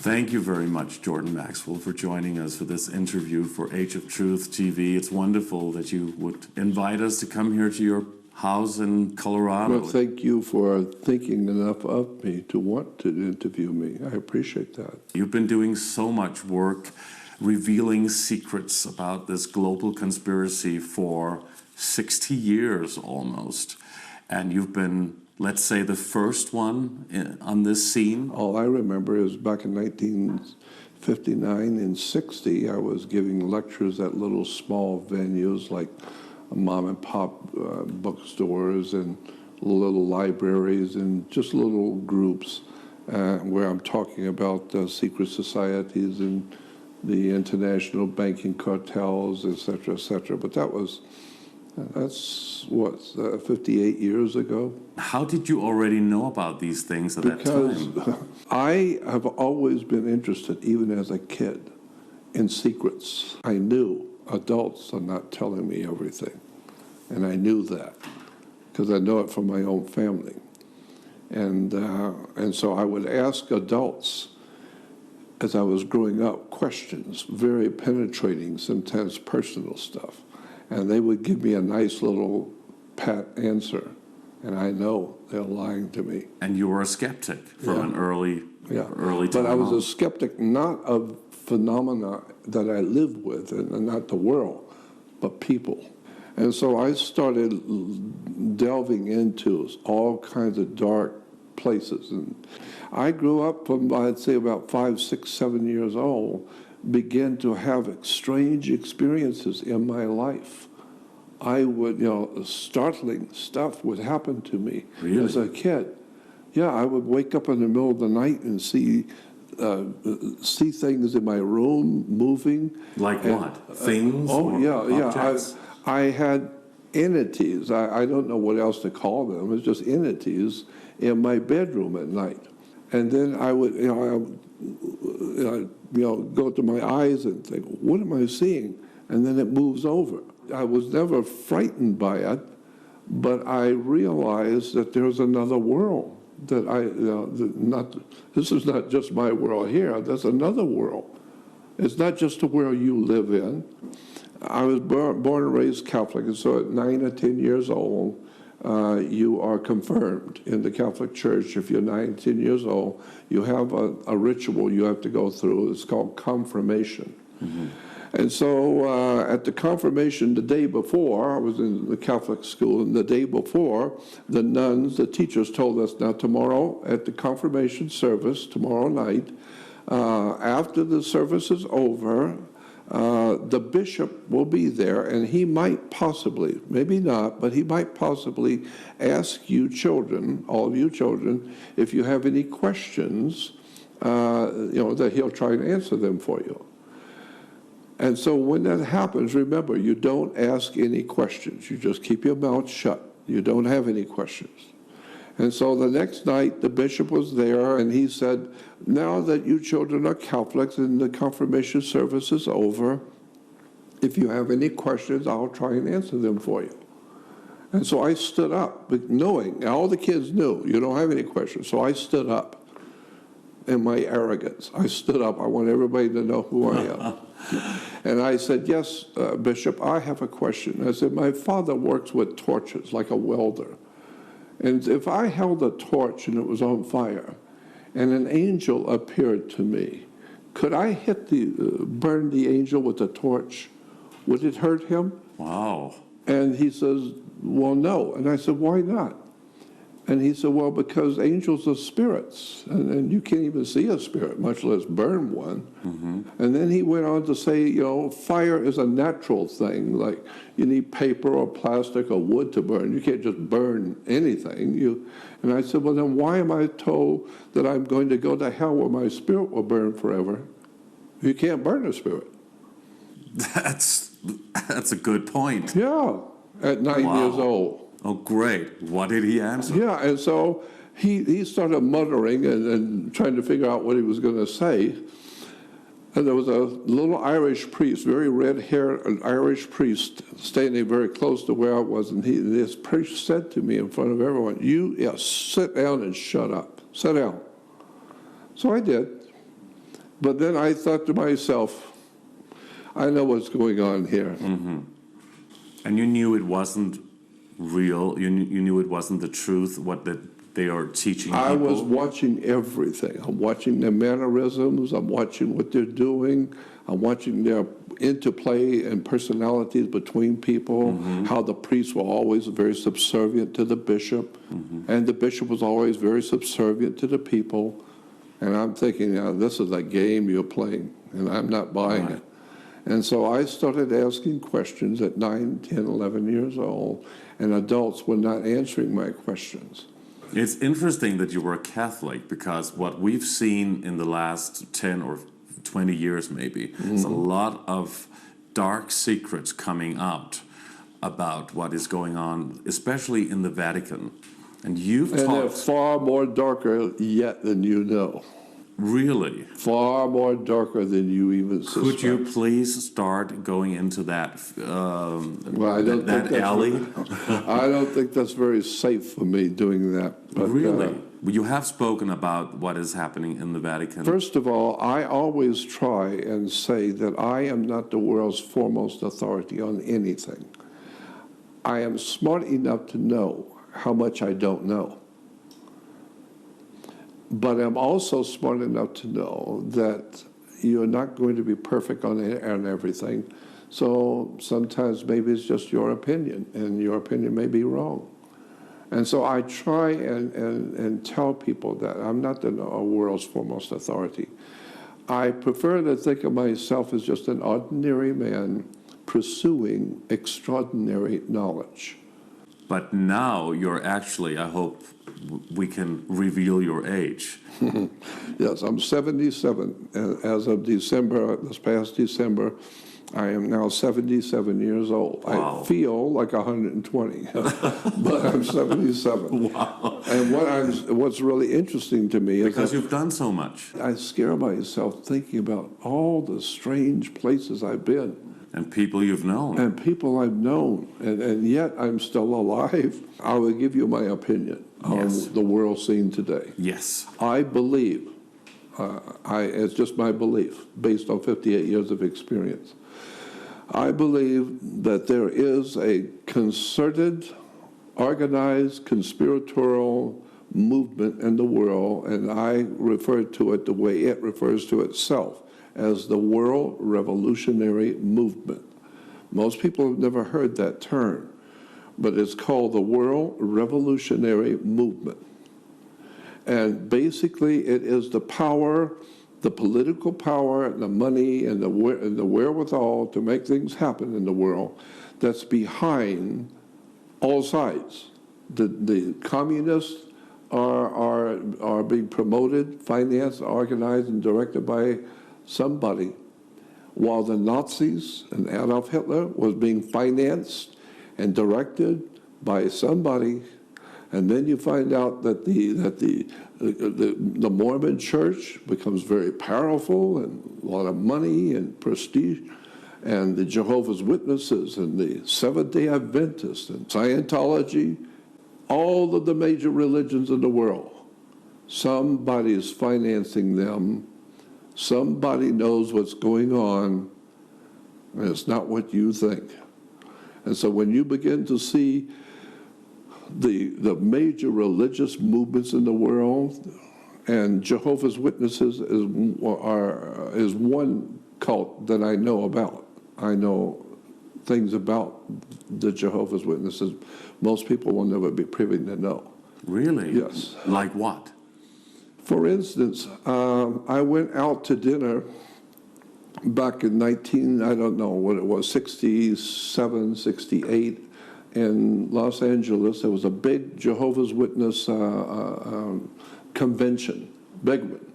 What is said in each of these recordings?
Thank you very much, Jordán Maxwell, for joining us for this interview for Age of Truth TV. It's wonderful that you would invite us to come here to your house in Colorado. Well, thank you for thinking enough of me to want to interview me. I appreciate that. You've been doing so much work revealing secrets about this global conspiracy for 60 years almost. And you've been, let's say, the first one on this scene. All I remember is back in 1959 and 60, I was giving lectures at little small venues like mom and pop bookstores and little libraries and just little groups where I'm talking about secret societies and the international banking cartels, et cetera, but that's what, 58 years ago? How did you already know about these things at that time? Because I have always been interested, even as a kid, in secrets. I knew adults are not telling me everything, and I knew that because I know it from my own family. And so I would ask adults as I was growing up questions, very penetrating, sometimes personal stuff. And they would give me a nice little pat answer. And I know they're lying to me. And you were a skeptic from an early time. But I was a skeptic not of phenomena that I lived with, and not the world, but people. And so I started delving into all kinds of dark places. And I grew up from, I'd say, about 5, 6, 7 years old, began to have strange experiences in my life. I would, startling stuff would happen to me as a kid. Yeah, I would wake up in the middle of the night and see things in my room moving. Like what? Things? Objects? I had entities. I don't know what else to call them. It's just entities in my bedroom at night. And then I would, go to my eyes and think, what am I seeing? And then it moves over. I was never frightened by it, but I realized that there's another world that this is not just my world here, there's another world. It's not just the world you live in. I was born and raised Catholic, and so at 9 or 10 years old, you are confirmed in the Catholic Church. If you're 9, 10 years old, you have a ritual you have to go through. It's called confirmation. Mm-hmm. And so at the confirmation the day before, I was in the Catholic school, and the day before, the nuns, the teachers told us, now tomorrow at the confirmation service, tomorrow night, after the service is over, the bishop will be there, and he might possibly, maybe not, but he might possibly ask you children, all of you children, if you have any questions, that he'll try and answer them for you. And so when that happens, remember, you don't ask any questions. You just keep your mouth shut. You don't have any questions. And so the next night, the bishop was there, and he said, now that you children are Catholics and the confirmation service is over, if you have any questions, I'll try and answer them for you. And so I stood up, knowing, all the kids knew, you don't have any questions. So I stood up in my arrogance. I stood up. I want everybody to know who I am. And I said, yes, Bishop, I have a question. I said, my father works with torches, like a welder. And if I held a torch and it was on fire, and an angel appeared to me, could I burn the angel with the torch? Would it hurt him? Wow. And he says, well, no. And I said, why not? And he said, well, because angels are spirits, and you can't even see a spirit, much less burn one. Mm-hmm. And then he went on to say, fire is a natural thing. Like, you need paper or plastic or wood to burn. You can't just burn anything. And I said, well, then why am I told that I'm going to go to hell where my spirit will burn forever? You can't burn a spirit. That's a good point. Yeah, at 9 years old. Oh, great. What did he answer? Yeah, and so he started muttering and trying to figure out what he was going to say. And there was a little Irish priest, very red-haired, an Irish priest, standing very close to where I was. And this priest said to me in front of everyone, sit down and shut up. Sit down. So I did. But then I thought to myself, I know what's going on here. And you knew it wasn't real. You knew it wasn't the truth. What they are teaching people. I was watching everything. I'm watching their mannerisms. I'm watching what they're doing. I'm watching their interplay and personalities between people. How the priests were always very subservient to the bishop, and the bishop was always very subservient to the people. And I'm thinking, this is a game you're playing, and I'm not buying it. And so I started asking questions at 9, 10, 11 years old, and adults were not answering my questions. It's interesting that you were Catholic, because what we've seen in the last 10 or 20 years maybe is a lot of dark secrets coming out about what is going on, especially in the Vatican. And you've And they're talked... far more darker yet than you know. Really? Far more darker than you even suspect. Could you please start going into that Well, I don't that think that's alley? I don't think that's very safe for me doing that. But, Really? You have spoken about what is happening in the Vatican. first of all, I always try and say that I am not the world's foremost authority on anything. I am smart enough to know how much I don't know. But I'm also smart enough to know that you're not going to be perfect on everything. So sometimes maybe it's just your opinion, and your opinion may be wrong. And so I try and tell people that I'm not the world's foremost authority. I prefer to think of myself as just an ordinary man pursuing extraordinary knowledge. But now you're actually, I hope we can reveal your age. Yes, I'm 77. As of December, this past December, I am now 77 years old. Wow. I feel like 120, but I'm 77. Wow. And what's really interesting to me is Because that you've done so much. I scare myself thinking about all the strange places I've been. And people you've known. And people I've known, and yet I'm still alive. I will give you my opinion on the world scene today. Yes. I believe, it's just my belief, based on 58 years of experience. I believe that there is a concerted, organized, conspiratorial movement in the world, and I refer to it the way it refers to itself, as the World Revolutionary Movement. Most people have never heard that term, but it's called the World Revolutionary Movement. And basically it is the power, the political power, and the money, and the wherewithal to make things happen in the world that's behind all sides. The communists are being promoted, financed, organized, and directed by somebody, while the Nazis and Adolf Hitler was being financed and directed by somebody. And then you find out that the Mormon church becomes very powerful, and a lot of money and prestige, and the Jehovah's Witnesses and the Seventh-day Adventists and Scientology, all of the major religions in the world, somebody is financing them. Somebody knows what's going on, and it's not what you think. And so when you begin to see the major religious movements in the world, and Jehovah's Witnesses is one cult that I know about. I know things about the Jehovah's Witnesses most people will never be privy to know. Really? Yes. Like what? For instance, I went out to dinner back in I don't know what it was, 67, 68, in Los Angeles. There was a big Jehovah's Witness convention, big one.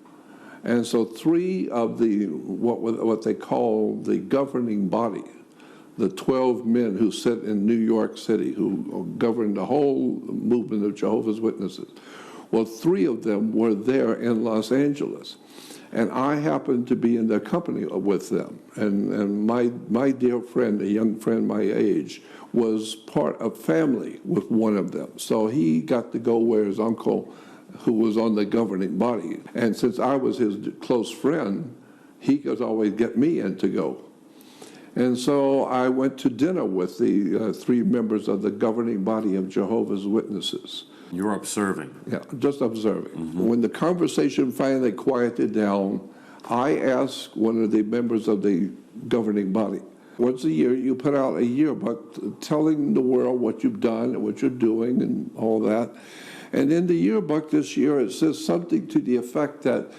And so three of the, what they call the governing body, the 12 men who sit in New York City, who govern the whole movement of Jehovah's Witnesses, well, three of them were there in Los Angeles. And I happened to be in their company with them. And my dear friend, a young friend my age, was part of family with one of them. So he got to go where his uncle, who was on the governing body. And since I was his close friend, he could always get me in to go. And so I went to dinner with the 3 members of the governing body of Jehovah's Witnesses. You're observing. Yeah, just observing. When the conversation finally quieted down, I asked one of the members of the governing body, once a year you put out a yearbook telling the world what you've done and what you're doing and all that. And in the yearbook this year it says something to the effect that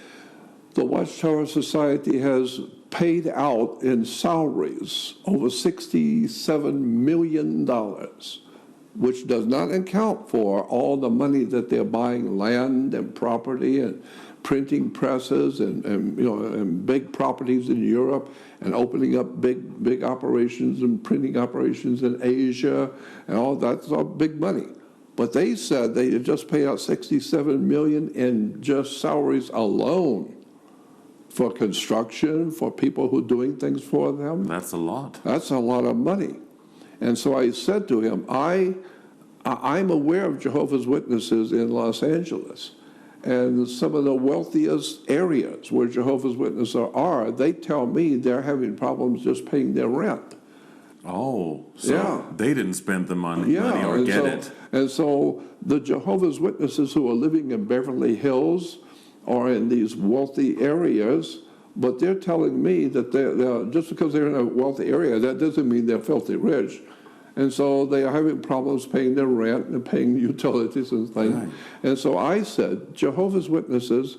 the Watchtower Society has paid out in salaries over $67 million, which does not account for all the money that they're buying land and property and printing presses and big properties in Europe and opening up big operations and printing operations in Asia and all that's all big money. But they said they had just paid out $67 million in just salaries alone for construction, for people who are doing things for them. That's a lot. That's a lot of money. And so I said to him, I'm aware of Jehovah's Witnesses in Los Angeles. And some of the wealthiest areas where Jehovah's Witnesses are, they tell me they're having problems just paying their rent. Oh, so Yeah. they didn't spend the money or get it. And so the Jehovah's Witnesses who are living in Beverly Hills or in these wealthy areas, but they're telling me that they're just because they're in a wealthy area, that doesn't mean they're filthy rich. And so they are having problems paying their rent and paying utilities and things. Right. And so I said, Jehovah's Witnesses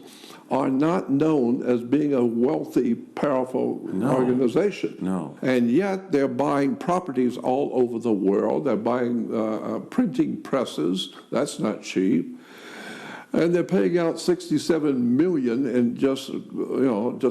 are not known as being a wealthy, powerful organization. No. And yet they're buying properties all over the world. They're buying printing presses. That's not cheap. And they're paying out $67 million in just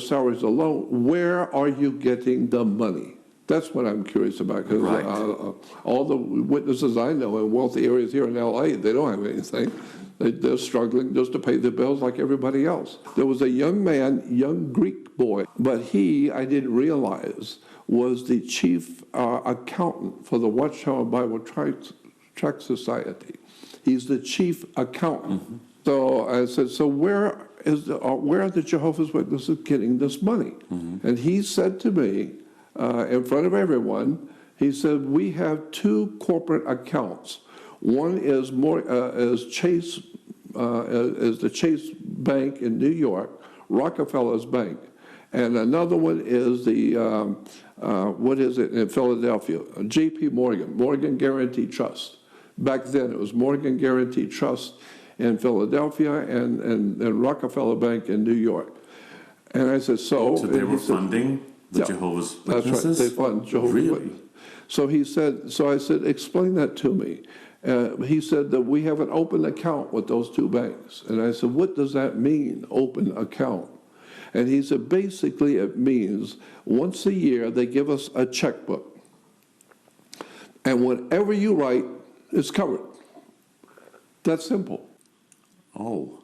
salaries alone. Where are you getting the money? That's what I'm curious about, because all the witnesses I know in wealthy areas here in L.A., they don't have anything. They're struggling just to pay their bills like everybody else. There was a young man, young Greek boy, but I didn't realize, was the chief accountant for the Watchtower Bible Tract Society. He's the chief accountant. Mm-hmm. So I said, so where are the Jehovah's Witnesses getting this money? Mm-hmm. And he said to me, in front of everyone, he said, we have 2 corporate accounts. One is Chase, is the Chase Bank in New York, Rockefeller's Bank, and another one is the what is it in Philadelphia? J.P. Morgan Guaranty Trust. Back then, it was Morgan Guaranty Trust in Philadelphia and Rockefeller Bank in New York. And I said, so they were funding the Jehovah's Witnesses? That's right. They fund Jehovah's Witnesses. So he said, so I said, explain that to me. He said that we have an open account with those 2 banks. And I said, what does that mean, open account? And he said, basically it means once a year they give us a checkbook. And whatever you write is covered. That's simple. Oh,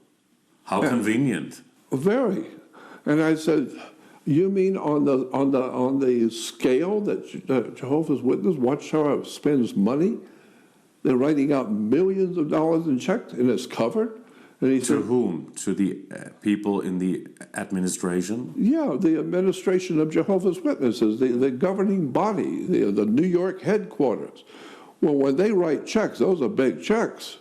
how convenient. Very. And I said, you mean on the scale that Jehovah's Witness Watchtower spends money? They're writing out millions of dollars in checks, and it's covered? And he said, whom? To the people in the administration? Yeah, the administration of Jehovah's Witnesses, the governing body, the New York headquarters. Well, when they write checks, those are big checks.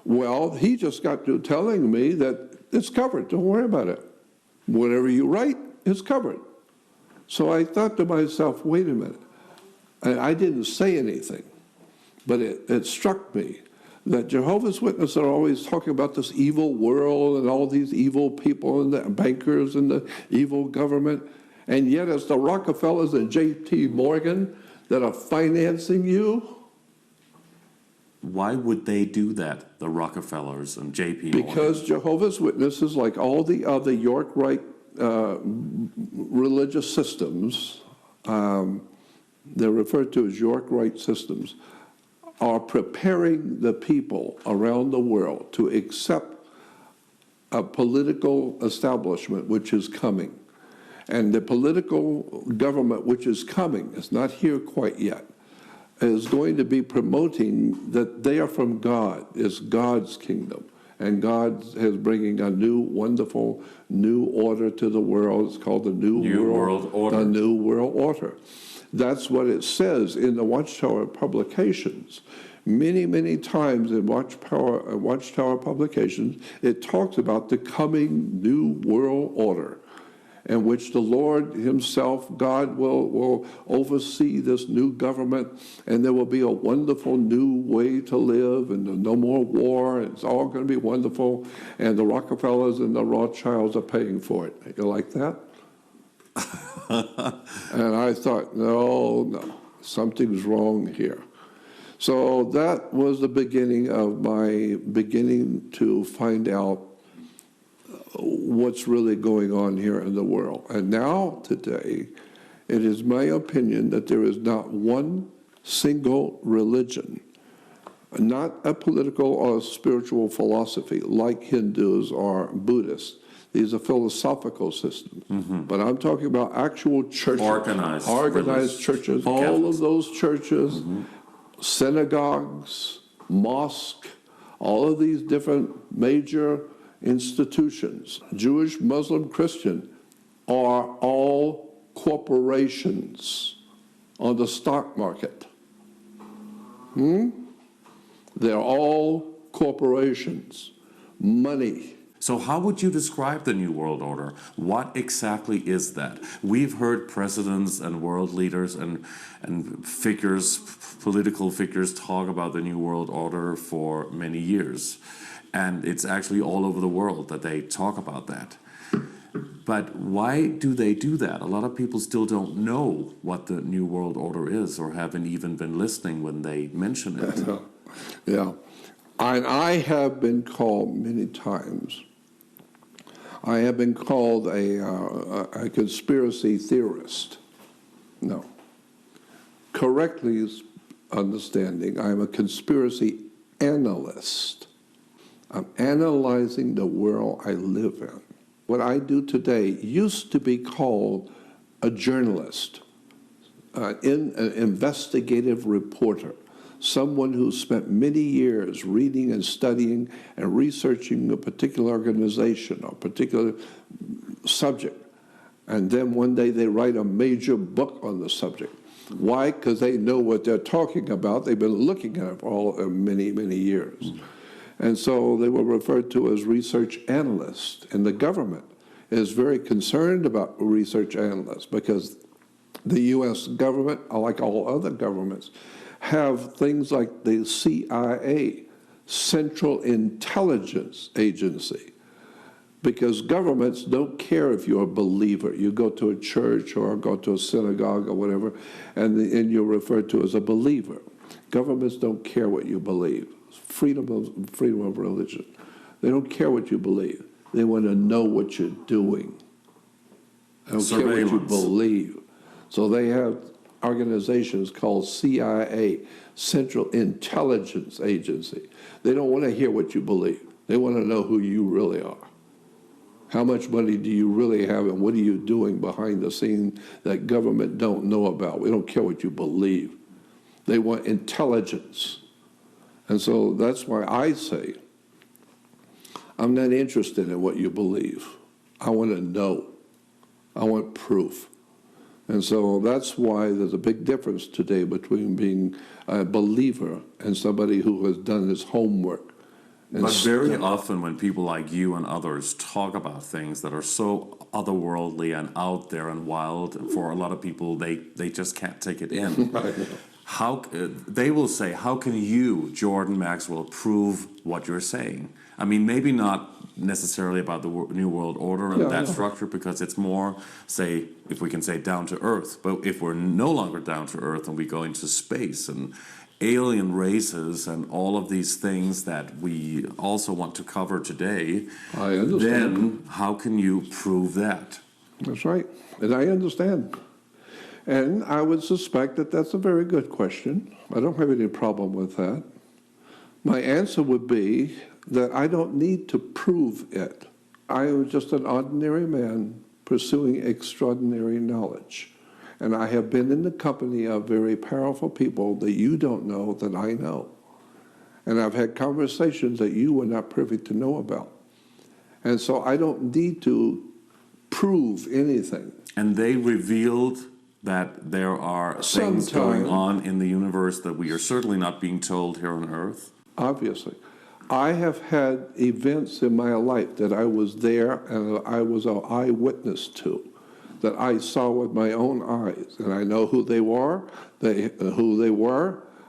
Well, he just got to telling me that it's covered. Don't worry about it. Whatever you write, it's covered. So I thought to myself, wait a minute. And I didn't say anything, but it struck me that Jehovah's Witnesses are always talking about this evil world and all these evil people and the bankers and the evil government. And yet it's the Rockefellers and J.P. Morgan that are financing you. Why would they do that, the Rockefellers and J.P. Morgan? Because Jehovah's Witnesses, like all the other York Rite religious systems, they're referred to as York Rite systems, are preparing the people around the world to accept a political establishment which is coming. And the political government which is coming, it's not here quite yet, is going to be promoting that they are from God, it's God's kingdom. And God is bringing a new, wonderful, new order to the world. It's called the New World Order. The New World Order. That's what it says in the Watchtower publications. Many, many times in Watchtower publications, it talks about the coming New World Order, in which the Lord himself, God, will oversee this new government, and there will be a wonderful new way to live, and no more war, and it's all going to be wonderful, and the Rockefellers and the Rothschilds are paying for it. You like that? And I thought, no, something's wrong here. So that was the beginning of my beginning to find out what's really going on here in the world. And now, today, it is my opinion that there is not one single religion, not a political or spiritual philosophy like Hindus or Buddhists. These are philosophical systems. But I'm talking about actual churches. Organized churches. All of those churches, synagogues, mosques, all of these different major institutions, Jewish, Muslim, Christian, are all corporations on the stock market. They're all corporations, money. So how would you describe the New World Order? What exactly is that? We've heard presidents and world leaders and figures, political figures, talk about the New World Order for many years. And it's actually all over the world that they talk about that. But why do they do that? A lot of people still don't know what the New World Order is, or haven't even been listening when they mention it. Yeah. And I have been called many times, I have been called a conspiracy theorist. No. Correctly understanding, I'm a conspiracy analyst. I'm analyzing the world I live in. What I do today used to be called a journalist, an investigative reporter, someone who spent many years reading and studying and researching a particular organization or particular subject. And then one day they write a major book on the subject. Why? Because they know what they're talking about. They've been looking at it for many, many years. And so they were referred to as research analysts. And the government is very concerned about research analysts because the U.S. government, like all other governments, have things like the CIA, Central Intelligence Agency, because governments don't care if you're a believer. You go to a church or go to a synagogue or whatever, and you're referred to as a believer. Governments don't care what you believe. Freedom of religion. They don't care what you believe. They want to know what you're doing. They don't care what you believe. So they have organizations called CIA, Central Intelligence Agency. They don't want to hear what you believe. They want to know who you really are. How much money do you really have, and what are you doing behind the scenes that government don't know about? We don't care what you believe. They want intelligence. And so that's why I say, I'm not interested in what you believe. I want to know. I want proof. And so that's why there's a big difference today between being a believer and somebody who has done his homework. But very often when people like you and others talk about things that are so otherworldly and out there and wild, for a lot of people, they just can't take it in. They will say, how can you, Jordán Maxwell, prove what you're saying? I mean, maybe not necessarily about the New World Order and that structure, because it's more, say, if we can say down to earth. But if we're no longer down to earth and we go into space and alien races and all of these things that we also want to cover today, then how can you prove that? That's right. And I understand. And I would suspect that that's a very good question. I don't have any problem with that. My answer would be that I don't need to prove it. I am just an ordinary man pursuing extraordinary knowledge. And I have been in the company of very powerful people that you don't know that I know. And I've had conversations that you were not privy to know about. And so I don't need to prove anything. And they revealed that there are things going on in the universe that we are certainly not being told here on Earth? Obviously. I have had events in my life that I was there and I was an eyewitness to, that I saw with my own eyes. And I know who they were,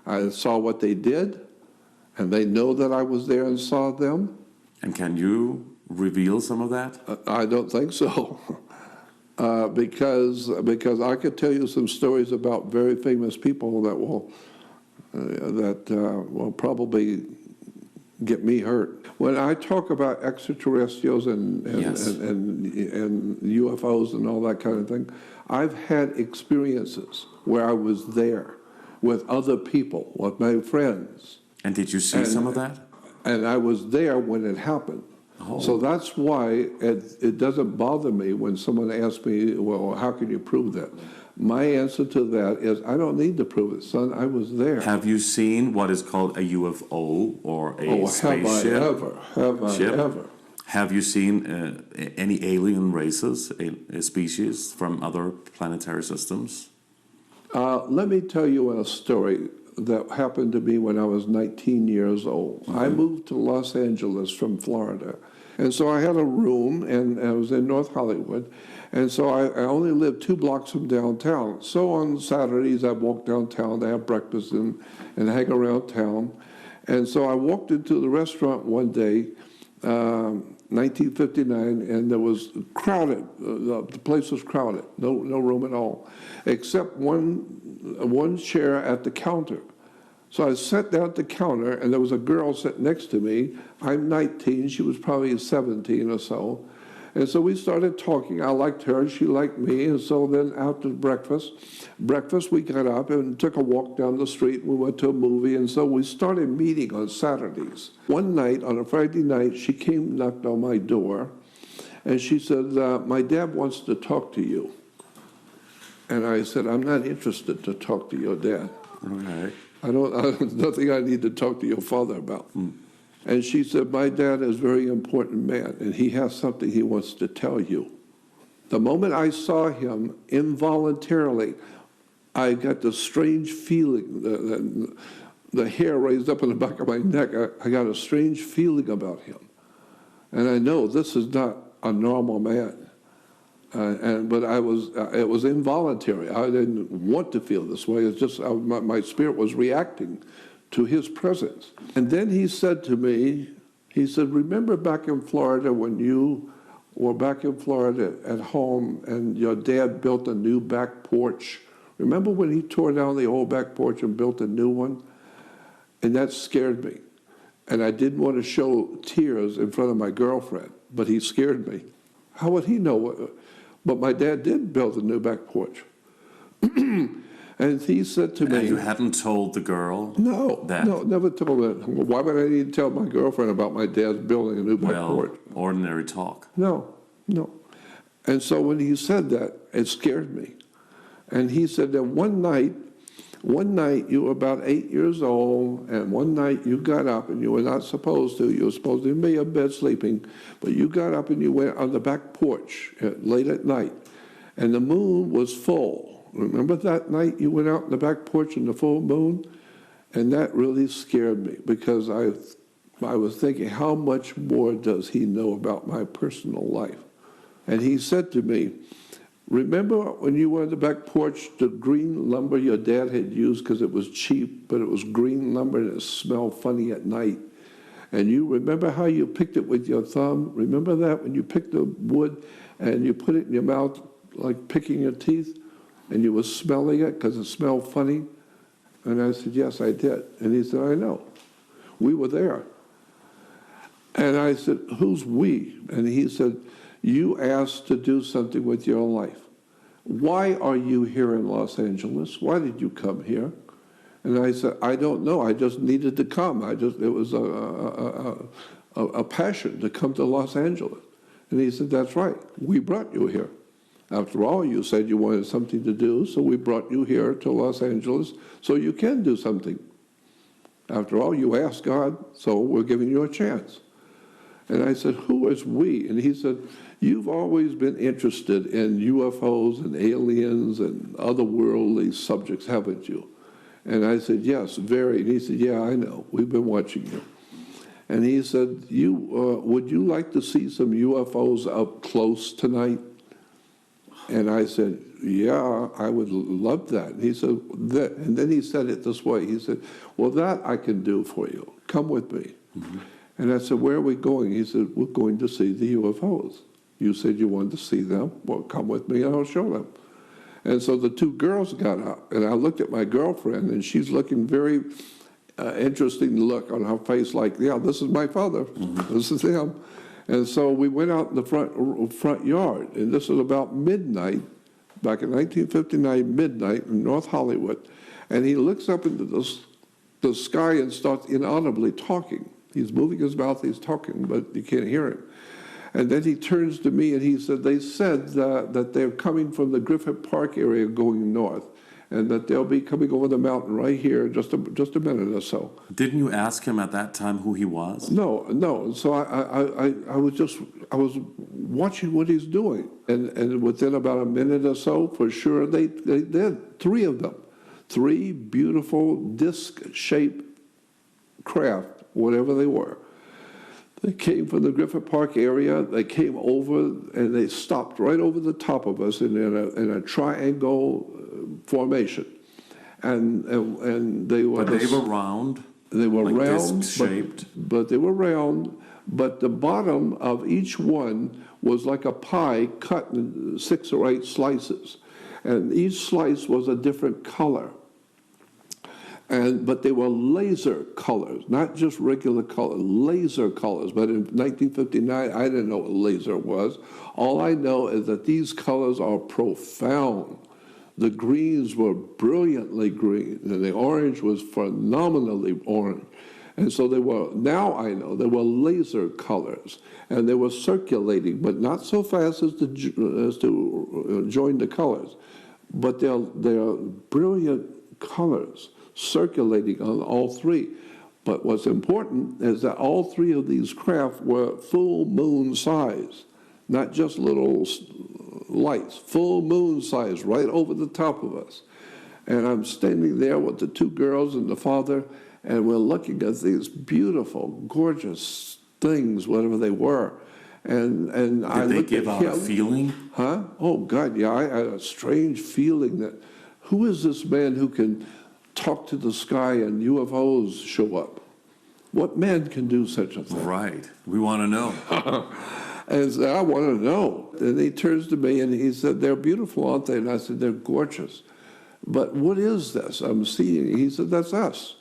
I saw what they did, and they know that I was there and saw them. And can you reveal some of that? I don't think so. Because I could tell you some stories about very famous people that will probably get me hurt. When I talk about extraterrestrials and UFOs and all that kind of thing, I've had experiences where I was there with other people, with my friends. And did you see some of that? And I was there when it happened. Oh. So that's why it doesn't bother me when someone asks me, well, how can you prove that? My answer to that is, I don't need to prove it, son. I was there. Have you seen what is called a UFO or a spaceship? Have I ever? Have you seen any alien races, a species from other planetary systems? Let me tell you a story that happened to me when I was 19 years old. Mm-hmm. I moved to Los Angeles from Florida. And so I had a room, and I was in North Hollywood. And so I only lived 2 blocks from downtown. So on Saturdays, I walk downtown to have breakfast and hang around town. And so I walked into the restaurant one day, 1959, and there was crowded. The place was crowded, no room at all, except one chair at the counter. So I sat down at the counter, and there was a girl sitting next to me. I'm 19, she was probably 17 or so. And so we started talking. I liked her, she liked me. And so then after breakfast, we got up and took a walk down the street. We went to a movie, and so we started meeting on Saturdays. One night, on a Friday night, she came, knocked on my door, and she said, my dad wants to talk to you. And I said, I'm not interested to talk to your dad. Okay. Nothing I need to talk to your father about. Mm. And she said, my dad is a very important man, and he has something he wants to tell you. The moment I saw him, involuntarily, I got the strange feeling, the hair raised up in the back of my neck. I got a strange feeling about him. And I know this is not a normal man. But it was involuntary. I didn't want to feel this way. It's just my spirit was reacting to his presence. And then he said to me, he said, remember back in Florida when you were back in Florida at home and your dad built a new back porch? Remember when he tore down the old back porch and built a new one? And that scared me. And I didn't want to show tears in front of my girlfriend, but he scared me. How would he know? But my dad did build a new back porch. And he said to me... And you hadn't told the girl No, never told her. Why would I need to tell my girlfriend about my dad's building a new back porch? Ordinary talk. No. And so when he said that, it scared me. And he said that one night you were about 8 years old, and one night you got up, and you were not supposed to. You were supposed to be in bed sleeping, but you got up and you went on the back porch late at night, and the moon was full. Remember that night you went out on the back porch in the full moon? And that really scared me, because I was thinking, how much more does he know about my personal life? And he said to me, remember when you were on the back porch, the green lumber your dad had used because it was cheap, but it was green lumber and it smelled funny at night. And you remember how you picked it with your thumb? Remember that when you picked the wood and you put it in your mouth like picking your teeth, and you were smelling it because it smelled funny? And I said, yes, I did. And he said, I know. We were there. And I said, who's we? And he said, you asked to do something with your life. Why are you here in Los Angeles? Why did you come here? And I said, I don't know. I just needed to come. It was a passion to come to Los Angeles. And he said, that's right. We brought you here. After all, you said you wanted something to do, so we brought you here to Los Angeles so you can do something. After all, you asked God, so we're giving you a chance. And I said, who is we? And he said, you've always been interested in UFOs and aliens and otherworldly subjects, haven't you? And I said, yes, very. And he said, yeah, I know. We've been watching you. And he said, would you like to see some UFOs up close tonight? And I said, yeah, I would love that. And he said, and then he said it this way. He said, well, that I can do for you. Come with me. Mm-hmm. And I said, where are we going? He said, we're going to see the UFOs. You said you wanted to see them. Well, come with me and I'll show them. And so the two girls got up, and I looked at my girlfriend, and she's looking very interesting look on her face, like, yeah, this is my father. Mm-hmm. This is him. And so we went out in the front yard, and this was about midnight, back in 1959, midnight in North Hollywood. And he looks up into the sky and starts inaudibly talking. He's moving his mouth, he's talking, but you can't hear him. And then he turns to me and he said, they said that they're coming from the Griffith Park area going north, and that they'll be coming over the mountain right here in just a minute or so. Didn't you ask him at that time who he was? No. So I was watching what he's doing. And within about a minute or so, for sure, they did. Three of them. Three beautiful disc-shaped craft, whatever they were. They came from the Griffith Park area. They came over and they stopped right over the top of us in a triangle formation, and they were. But they were round. They were like round, disc-shaped. but they were round. But the bottom of each one was like a pie cut in 6 or 8 slices, and each slice was a different color. But they were laser colors, not just regular colors, laser colors. But in 1959, I didn't know what laser was. All I know is that these colors are profound. The greens were brilliantly green, and the orange was phenomenally orange. And so they were, now I know, they were laser colors, and they were circulating, but not so fast as to join the colors. But they're brilliant colors, circulating on all three. But what's important is that all three of these craft were full moon size, not just little lights, full moon size right over the top of us. And I'm standing there with the two girls and the father, and we're looking at these beautiful, gorgeous things, whatever they were. And I Did they give out a feeling? Huh? Oh, God, yeah, I had a strange feeling that, who is this man who can talk to the sky and UFOs show up? What man can do such a thing? Right. We want to know. And so I want to know. And he turns to me and he said, they're beautiful, aren't they? And I said, they're gorgeous. But what is this I'm seeing? He said, that's us.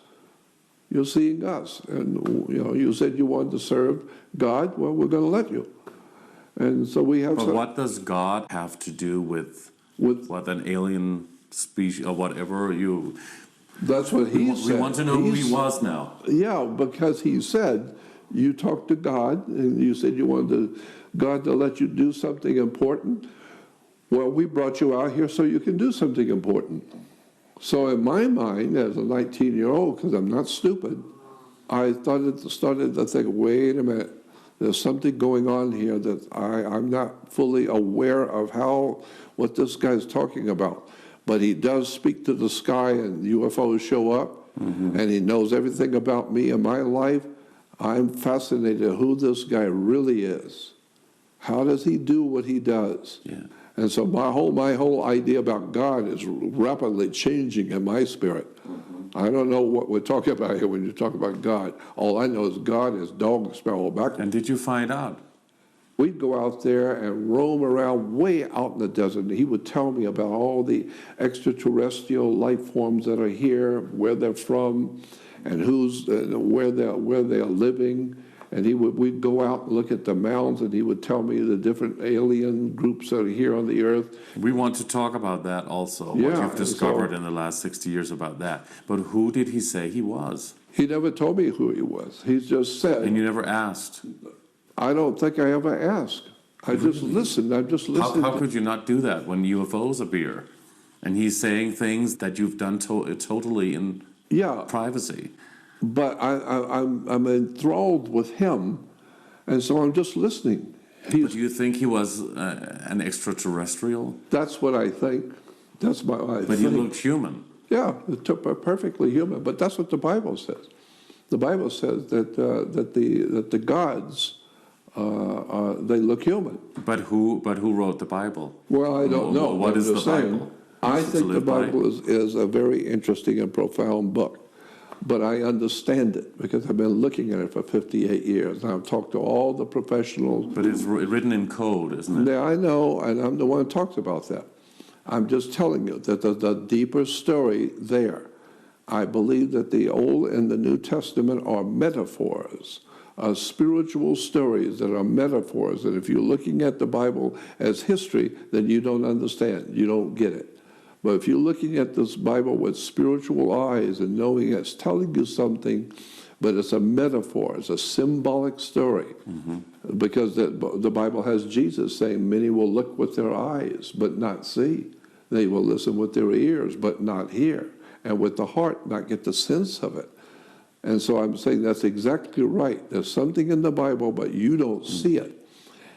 You're seeing us. And you said you wanted to serve God. Well, we're going to let you. And so we have. But what does God have to do with what an alien species or whatever you? That's what he said. We want to know who he was now. Yeah, because he said, you talked to God, and you said you wanted God to let you do something important. Well, we brought you out here so you can do something important. So in my mind, as a 19-year-old, because I'm not stupid, I started to think, wait a minute, there's something going on here that I'm not fully aware of what this guy's talking about. But he does speak to the sky and UFOs show up, and he knows everything about me and my life. I'm fascinated who this guy really is. How does he do what he does? Yeah. And so my whole idea about God is rapidly changing in my spirit. I don't know what we're talking about here when you talk about God. All I know is God is dog, sparrow, back. And did you find out? We'd go out there and roam around way out in the desert. And he would tell me about all the extraterrestrial life forms that are here, where they're from, and where they're living. And we'd go out and look at the mounds, and he would tell me the different alien groups that are here on the earth. We want to talk about that also, what you've discovered in the last 60 years about that. But who did he say he was? He never told me who he was. He just said. And you never asked? I don't think I ever asked. I just listened. I just listened. How could you not do that when UFOs appear? And he's saying things that you've done totally in privacy. but I'm enthralled with him, and so I'm just listening. But do you think he was an extraterrestrial? That's what I think. That's my. But he looked human. Yeah, perfectly human. But that's what the Bible says. The Bible says that the gods they look human. But who wrote the Bible? Well, I don't know. What is the Bible? I think the Bible is a very interesting and profound book. But I understand it because I've been looking at it for 58 years. And I've talked to all the professionals. But it's written in code, isn't it? Yeah, I know, and I'm the one who talks about that. I'm just telling you that there's a deeper story there. I believe that the Old and the New Testament are metaphors, spiritual stories that are metaphors. And if you're looking at the Bible as history, then you don't understand. You don't get it. But if you're looking at this Bible with spiritual eyes and knowing it's telling you something, but it's a metaphor, it's a symbolic story. Mm-hmm. Because the Bible has Jesus saying, many will look with their eyes, but not see. They will listen with their ears, but not hear. And with the heart, not get the sense of it. And so I'm saying that's exactly right. There's something in the Bible, but you don't see it.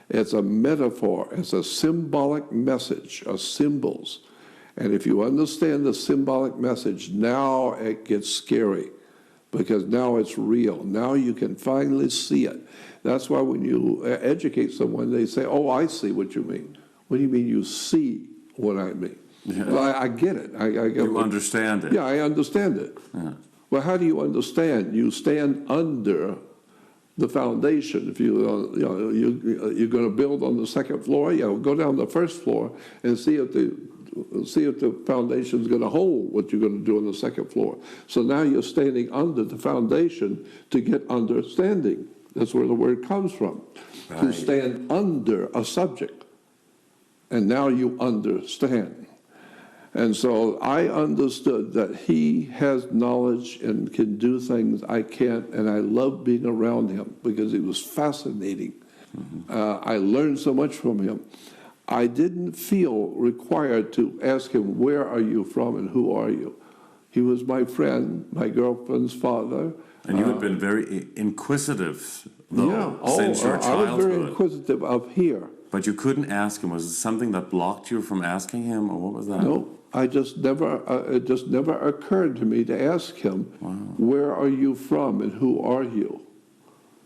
It's a metaphor. It's a symbolic message of symbols. And if you understand the symbolic message, now it gets scary because now it's real. Now you can finally see it. That's why when you educate someone, they say, oh, I see what you mean. What do you mean you see what I mean? Yeah. Well, I get it. I get you understand it. Yeah, I understand it. Yeah. Well, how do you understand? You stand under the foundation. If you're going to build on the second floor, go down the first floor and see if the foundation is going to hold what you're going to do on the second floor. So now you're standing under the foundation to get understanding. That's where the word comes from. Right. To stand under a subject. And now you understand. And so I understood that he has knowledge and can do things I can't, and I love being around him because it was fascinating. Mm-hmm. I learned so much from him. I didn't feel required to ask him, where are you from and who are you? He was my friend, my girlfriend's father. And you had been very inquisitive, though, since your childhood. I was very inquisitive of here. But you couldn't ask him. Was it something that blocked you from asking him, or what was that? No, it just never occurred to me to ask him, where are you from and who are you?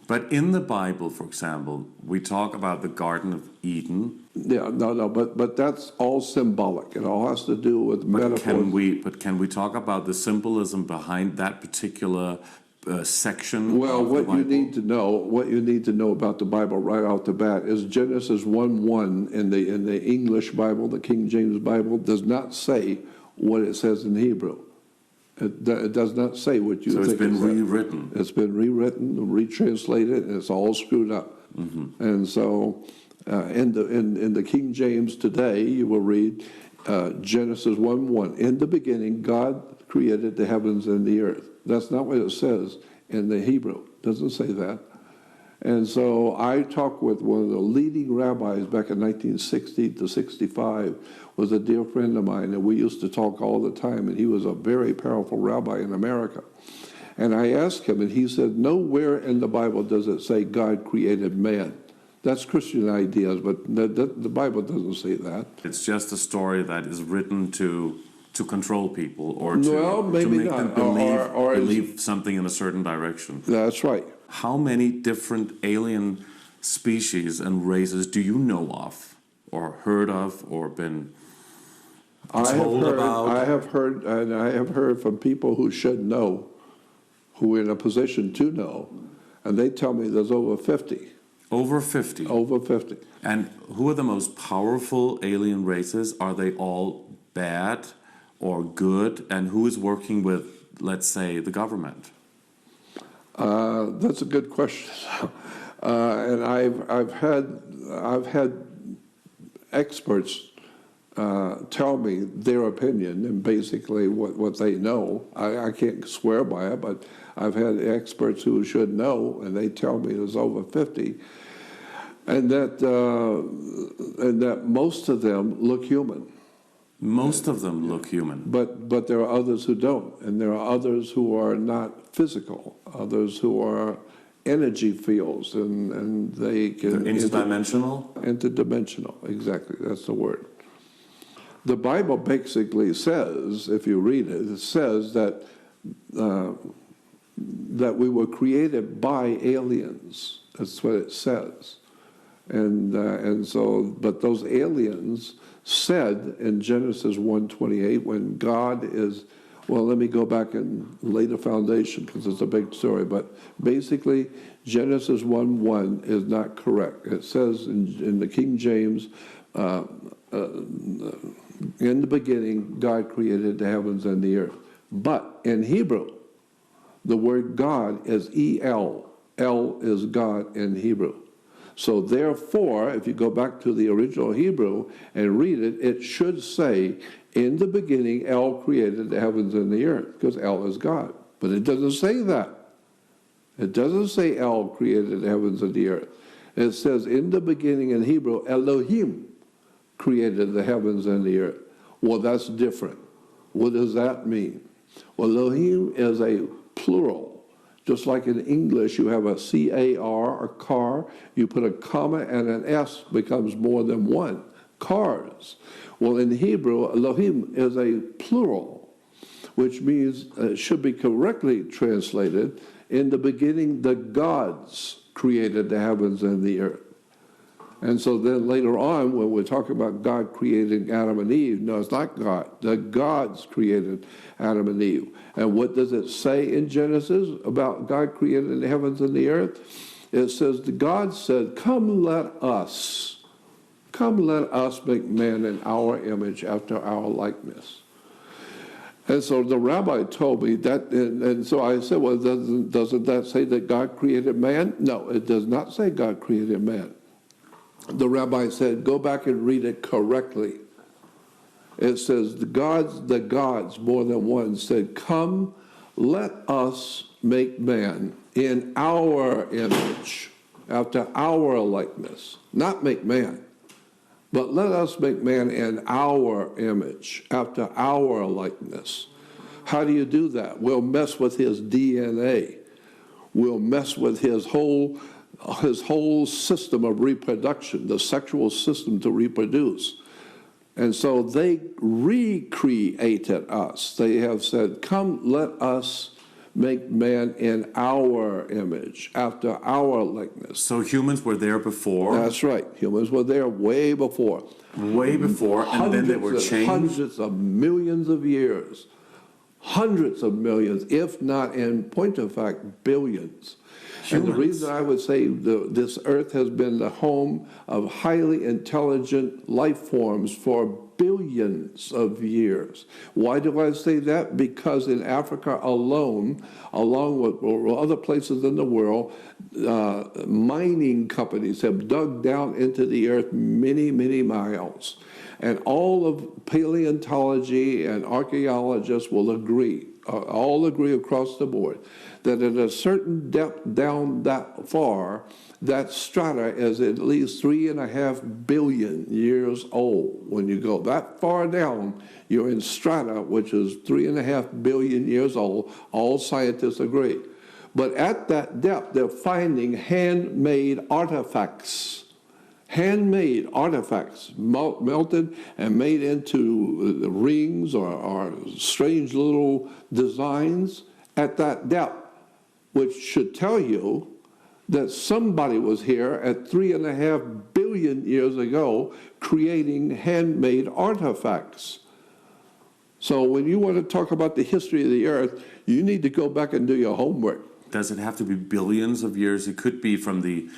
But in the Bible, for example, we talk about the Garden of Eden. Yeah, no, but that's all symbolic. It all has to do with metaphors. Can we talk about the symbolism behind that particular section? Well, what you need to know about the Bible right off the bat is Genesis 1:1 in the English Bible, the King James Bible, does not say what it says in Hebrew. It does not say what you think. So it's been rewritten. It's been rewritten, retranslated, and it's all screwed up. Mm-hmm. And so, in the King James today, you will read Genesis 1:1. In the beginning, God created the heavens and the earth. That's not what it says in the Hebrew. It doesn't say that. And so I talked with one of the leading rabbis back in 1960 to 65, was a dear friend of mine, and we used to talk all the time, and he was a very powerful rabbi in America. And I asked him, and he said, nowhere in the Bible does it say God created man. That's Christian ideas, but the Bible doesn't say that. It's just a story that is written to control people or to make them believe something in a certain direction. That's right. How many different alien species and races do you know of, or heard of, or been told about? I have heard from people who should know, who are in a position to know, and they tell me there's over 50. Over 50? Over 50. And who are the most powerful alien races? Are they all bad or good? And who is working with, let's say, the government? That's a good question. And I've had experts tell me their opinion and basically what they know. I can't swear by it, but I've had experts who should know, and they tell me there's over 50, and that most of them look human. Most of them look human. But there are others who don't, and there are others who are not physical, others who are energy fields, and they can... They're interdimensional? Interdimensional, exactly, that's the word. The Bible basically says, if you read it, it says that that we were created by aliens. That's what it says. And so, but those aliens said in Genesis 1:28, when God is, well, let me go back and lay the foundation because it's a big story, but basically Genesis 1:1 is not correct. It says in the King James, in the beginning, God created the heavens and the earth. But in Hebrew, the word God is El. El is God in Hebrew. So therefore, if you go back to the original Hebrew and read it, it should say, in the beginning, El created the heavens and the earth, because El is God. But it doesn't say that. It doesn't say El created the heavens and the earth. It says, in the beginning in Hebrew, Elohim created the heavens and the earth. Well, that's different. What does that mean? Well, Elohim is a plural. Just like in English, you have a C-A-R, a car, you put a comma and an S becomes more than one. Cars. Well, in Hebrew, Elohim is a plural, which means it should be correctly translated, in the beginning, the gods created the heavens and the earth. And so then later on, when we're talking about God creating Adam and Eve, no, it's not God. The gods created Adam and Eve. And what does it say in Genesis about God creating the heavens and the earth? It says, the God said, come let us make man in our image after our likeness. And so the rabbi told me that, and so I said, well, doesn't that say that God created man? No, it does not say God created man. The rabbi said, go back and read it correctly. It says, the gods, more than one, said, come, let us make man in our image, after our likeness. Not make man, but let us make man in our image, after our likeness. How do you do that? We'll mess with his DNA. We'll mess with his whole system of reproduction, the sexual system to reproduce. And so they recreated us. They have said, come, let us make man in our image, after our likeness. So humans were there before? That's right. Humans were there way before. Way before, and then they were changed? Hundreds of millions of years. Hundreds of millions, if not, in point of fact, billions. And the reason I would say this earth has been the home of highly intelligent life forms for billions of years. Why do I say that? Because in Africa alone, along with other places in the world, mining companies have dug down into the earth many, many miles. And all of paleontology and archaeologists will agree, all agree across the board, that at a certain depth down that far, that strata is at least 3.5 billion years old. When you go that far down, you're in strata, which is 3.5 billion years old. All scientists agree. But at that depth, they're finding handmade artifacts. Handmade artifacts, melted and made into rings or strange little designs at that depth, which should tell you that somebody was here at 3.5 billion years ago creating handmade artifacts. So when you want to talk about the history of the earth, you need to go back and do your homework. Does it have to be billions of years? It could be from the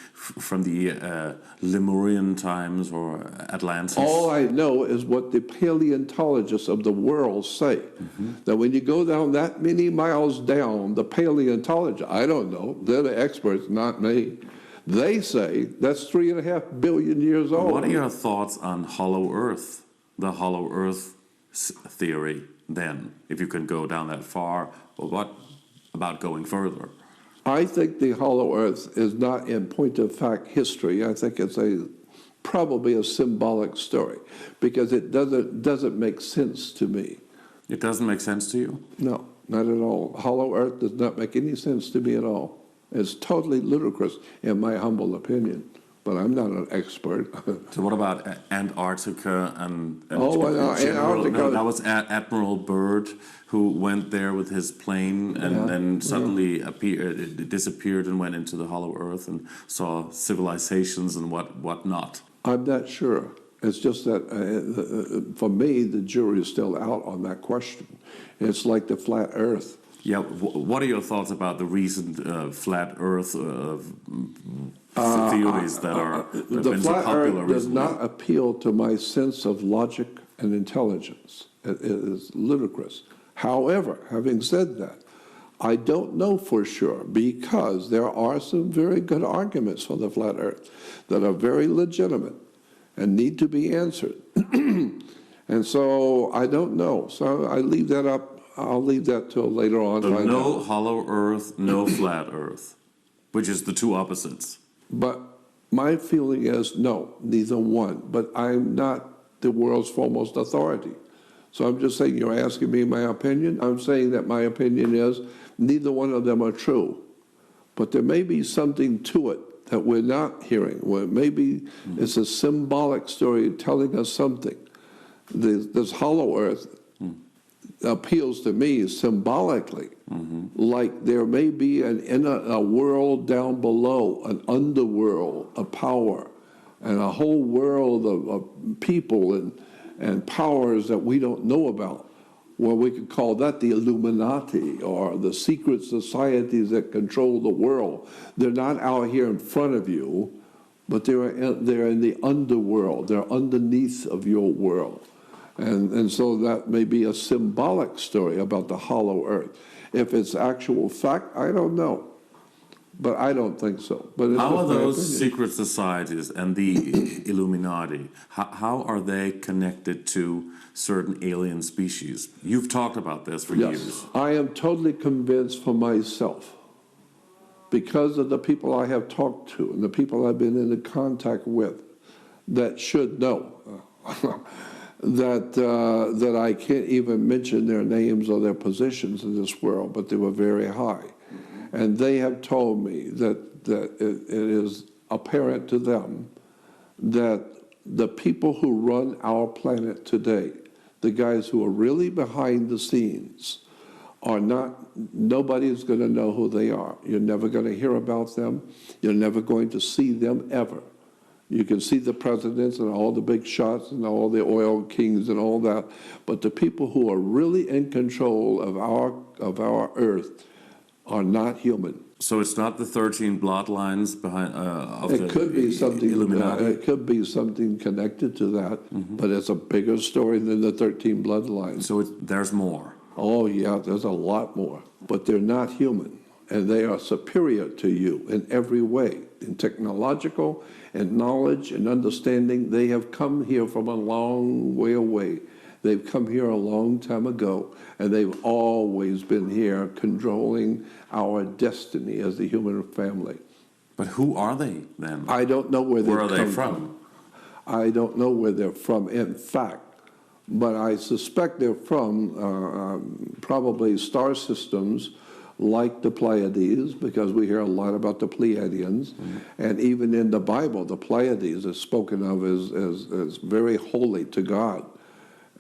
Lemurian times or Atlantis. All I know is what the paleontologists of the world say. That when you go down that many miles down, the paleontologists, I don't know, they're the experts, not me. They say that's 3.5 billion years old. What are your thoughts on hollow Earth, the hollow Earth theory then, if you can go down that far? Or what about going further? I think the hollow earth is not in point of fact history. I think it's a probably a symbolic story because it doesn't make sense to me. It doesn't make sense to you? No, not at all. Hollow Earth does not make any sense to me at all. It's totally ludicrous, in my humble opinion. But I'm not an expert. So what about Antarctica and Antarctica. No, that was Admiral Byrd who went there with his plane and then suddenly disappeared and went into the hollow earth and saw civilizations and whatnot. I'm not sure. It's just that for me, the jury is still out on that question. It's like the flat Earth. Yeah, what are your thoughts about the recent flat Earth theories that have The been so flat popular Earth does recently? not appeal to my sense of logic and intelligence. It is ludicrous. However, having said that, I don't know for sure because there are some very good arguments for the flat Earth that are very legitimate and need to be answered. And so I don't know. So I leave that up. I'll leave that till later on. So no hollow Earth, no flat Earth, which is the two opposites. But my feeling is no, neither one. But I'm not the world's foremost authority. So I'm just saying, you're asking me my opinion. I'm saying that my opinion is neither one of them are true. But there may be something to it that we're not hearing. Well, maybe it's a symbolic story telling us something. This hollow Earth appeals to me symbolically, like there may be a world down below, an underworld, a power, and a whole world of people and powers that we don't know about. Well, we could call that the Illuminati or the secret societies that control the world. They're not out here in front of you, but they're in the underworld. They're underneath of your world. And so that may be a symbolic story about the hollow Earth. If it's actual fact, I don't know. But I don't think so. But it's How are just my those opinion. secret societies and the Illuminati, how are they connected to certain alien species? You've talked about this for years. Yes, I am totally convinced for myself, because of the people I have talked to and the people I've been in contact with that should know, that I can't even mention their names or their positions in this world, but they were very high. And they have told me that it is apparent to them that the people who run our planet today, the guys who are really behind the scenes, are not, nobody's going to know who they are. You're never going to hear about them. You're never going to see them ever. You can see the presidents and all the big shots and all the oil kings and all that, but the people who are really in control of our earth are not human. So it's not the 13 bloodlines behind of It the could be something. Illuminati? It could be something connected to that, but it's a bigger story than the 13 bloodlines. So there's more. Oh yeah, there's a lot more, but they're not human, and they are superior to you in every way, in technological and knowledge and understanding. They have come here from a long way away. They've come here a long time ago, and they've always been here controlling our destiny as the human family. But who are they then? I don't know where Where are they come from? I don't know where they're from, in fact, but I suspect they're from probably star systems like the Pleiades, because we hear a lot about the Pleiadians, and even in the Bible, the Pleiades is spoken of as very holy to God.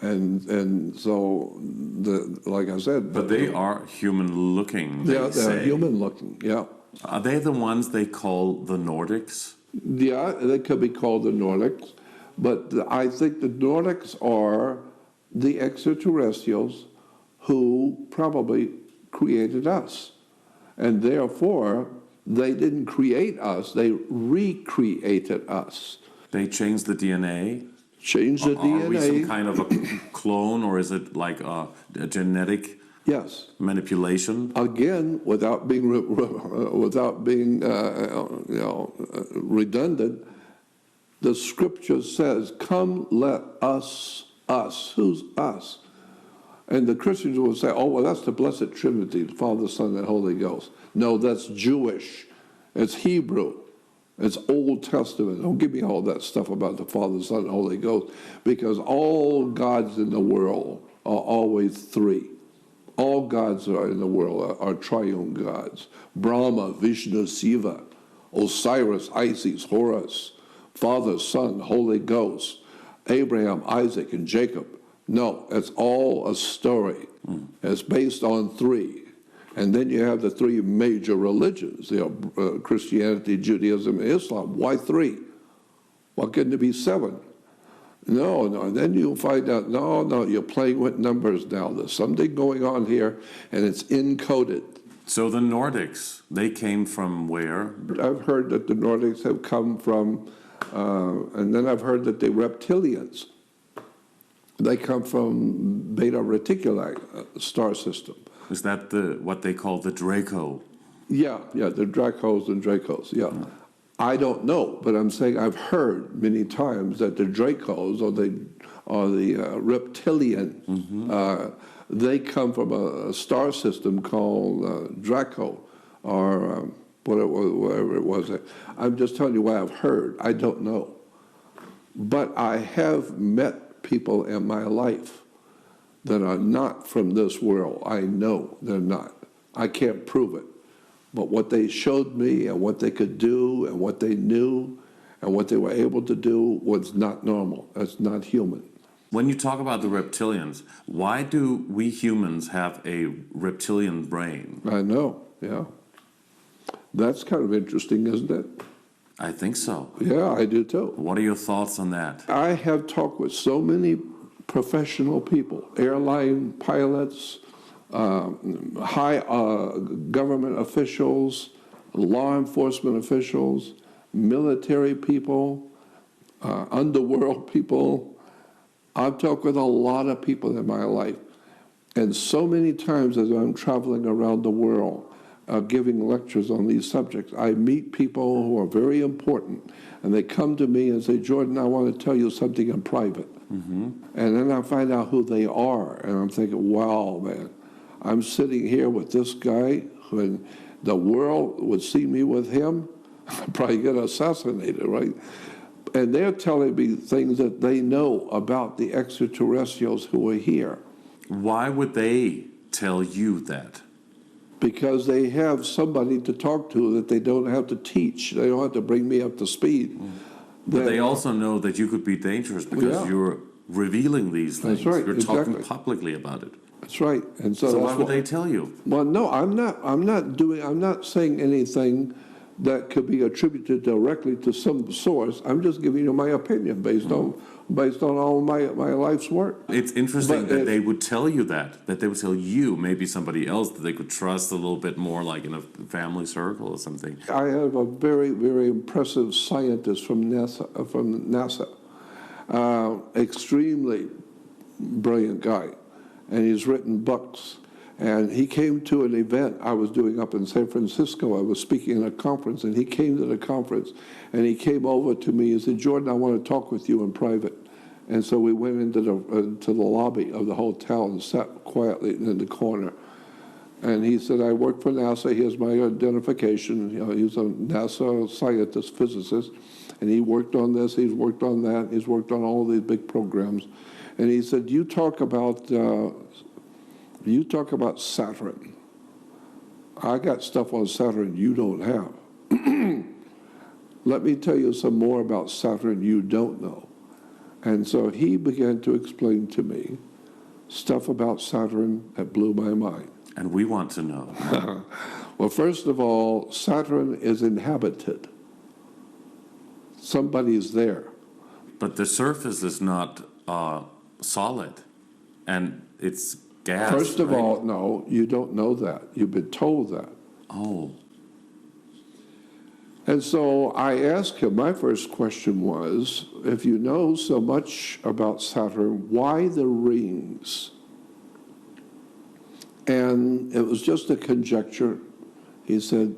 And so, like I said... But they are human-looking, Yeah, they're human-looking, yeah. Are they the ones they call the Nordics? Yeah, they could be called the Nordics, but I think the Nordics are the extraterrestrials who probably created us. And therefore, they didn't create us, they recreated us. They changed the DNA? Changed the DNA. Are we some kind of a clone, or is it like a genetic Yes. manipulation? Again, without being redundant, the scripture says, "Come, let us." Who's us? And the Christians will say, "Oh, well, that's the Blessed Trinity, the Father, Son, and Holy Ghost." No, that's Jewish. It's Hebrew. It's Old Testament. Don't give me all that stuff about the Father, Son, and Holy Ghost, because all gods in the world are always three. All gods are in the world are triune gods. Brahma, Vishnu, Shiva, Osiris, Isis, Horus, Father, Son, Holy Ghost, Abraham, Isaac, and Jacob. No, it's all a story. It's based on three. And then you have the three major religions, Christianity, Judaism, and Islam. Why three? Why couldn't it be seven? No. And then you'll find out, no, you're playing with numbers now. There's something going on here, and it's encoded. So the Nordics, they came from where? I've heard that the Nordics have come from, and then I've heard that the reptilians, they come from Beta Reticuli star system. Is that what they call the Draco? Yeah, the Dracos and Dracos, yeah. I don't know, but I'm saying I've heard many times that the Dracos or the reptilian, they come from a star system called Draco, or whatever it was. I'm just telling you what I've heard. I don't know. But I have met people in my life that are not from this world. I know they're not. I can't prove it. But what they showed me and what they could do and what they knew and what they were able to do was not normal. That's not human. When you talk about the reptilians, why do we humans have a reptilian brain? I know, yeah. That's kind of interesting, isn't it? I think so. Yeah, I do too. What are your thoughts on that? I have talked with so many professional people, airline pilots, high government officials, law enforcement officials, military people, underworld people. I've talked with a lot of people in my life. And so many times as I'm traveling around the world, giving lectures on these subjects, I meet people who are very important. And they come to me and say, Jordan, I want to tell you something in private. And then I find out who they are. And I'm thinking, wow, man, I'm sitting here with this guy who the world would see me with him, I'd probably get assassinated, right? And they're telling me things that they know about the extraterrestrials who are here. Why would they tell you that? Because they have somebody to talk to that they don't have to teach. They don't have to bring me up to speed. But they also know that you could be dangerous because you're revealing these things. That's right. You're talking publicly about it. That's right. And so why would they tell you? Well, no, I'm not saying anything that could be attributed directly to some source. I'm just giving you my opinion based on all my life's work. It's interesting that they would tell you that they would tell you, maybe somebody else that they could trust a little bit more, like in a family circle or something. I have a very, very impressive scientist from NASA, extremely brilliant guy, and he's written books. And he came to an event I was doing up in San Francisco. I was speaking at a conference, and he came to the conference, and he came over to me and said, Jordan, I want to talk with you in private. And so we went into the lobby of the hotel and sat quietly in the corner. And he said, I work for NASA. Here's my identification. You know, he's a NASA scientist, physicist, and he worked on this, he's worked on that, he's worked on all these big programs. And he said, you talk about Saturn. I got stuff on Saturn you don't have. Let me tell you some more about Saturn you don't know. And so he began to explain to me stuff about Saturn that blew my mind. And we want to know. Well, first of all, Saturn is inhabited. Somebody's there. But the surface is not solid, and it's gas. First of all, no, you don't know that. You've been told that. Oh. And so I asked him, my first question was, if you know so much about Saturn, why the rings? And it was just a conjecture. He said,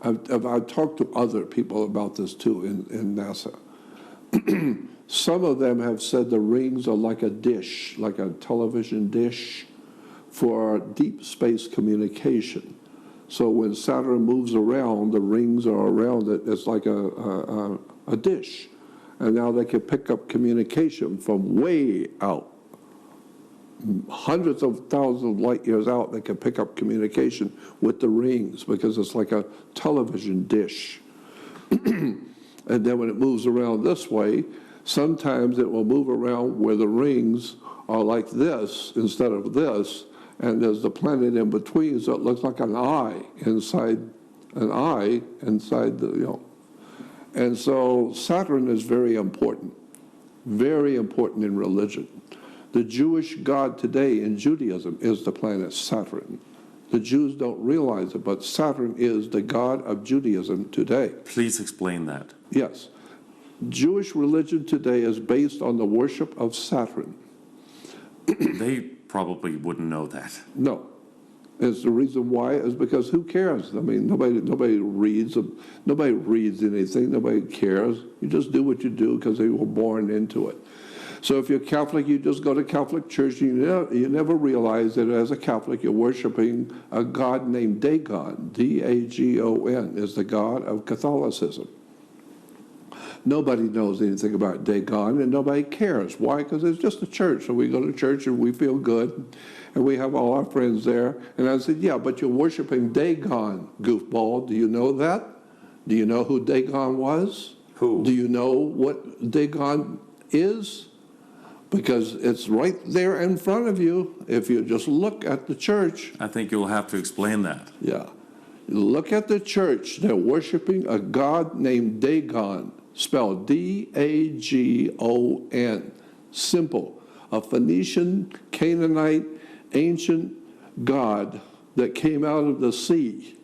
I've talked to other people about this too in NASA. Some of them have said the rings are like a dish, like a television dish for deep space communication. So when Saturn moves around, the rings are around it. It's like a dish. And now they can pick up communication from way out. Hundreds of thousands of light years out, they can pick up communication with the rings because it's like a television dish. And then when it moves around this way, sometimes it will move around where the rings are like this instead of this, and there's the planet in between, so it looks like an eye inside the, you know. And so Saturn is very important in religion. The Jewish God today in Judaism is the planet Saturn. The Jews don't realize it, but Saturn is the God of Judaism today. Please explain that. Yes. Jewish religion today is based on the worship of Saturn. They probably wouldn't know that. No. It's the reason why is because who cares? I mean, nobody reads anything. Nobody cares. You just do what you do because they were born into it. So if you're Catholic, you just go to Catholic church. You never realize that as a Catholic, you're worshiping a God named Dagon. D-A-G-O-N is the God of Catholicism. Nobody knows anything about Dagon, and nobody cares. Why? Because it's just a church. So we go to church, and we feel good, and we have all our friends there. And I said, yeah, but you're worshiping Dagon, goofball. Do you know that? Do you know who Dagon was? Who? Do you know what Dagon is? Because it's right there in front of you if you just look at the church. I think you'll have to explain that. Yeah. Look at the church. They're worshiping a god named Dagon, spelled D-A-G-O-N. Simple. A Phoenician, Canaanite, ancient god that came out of the sea.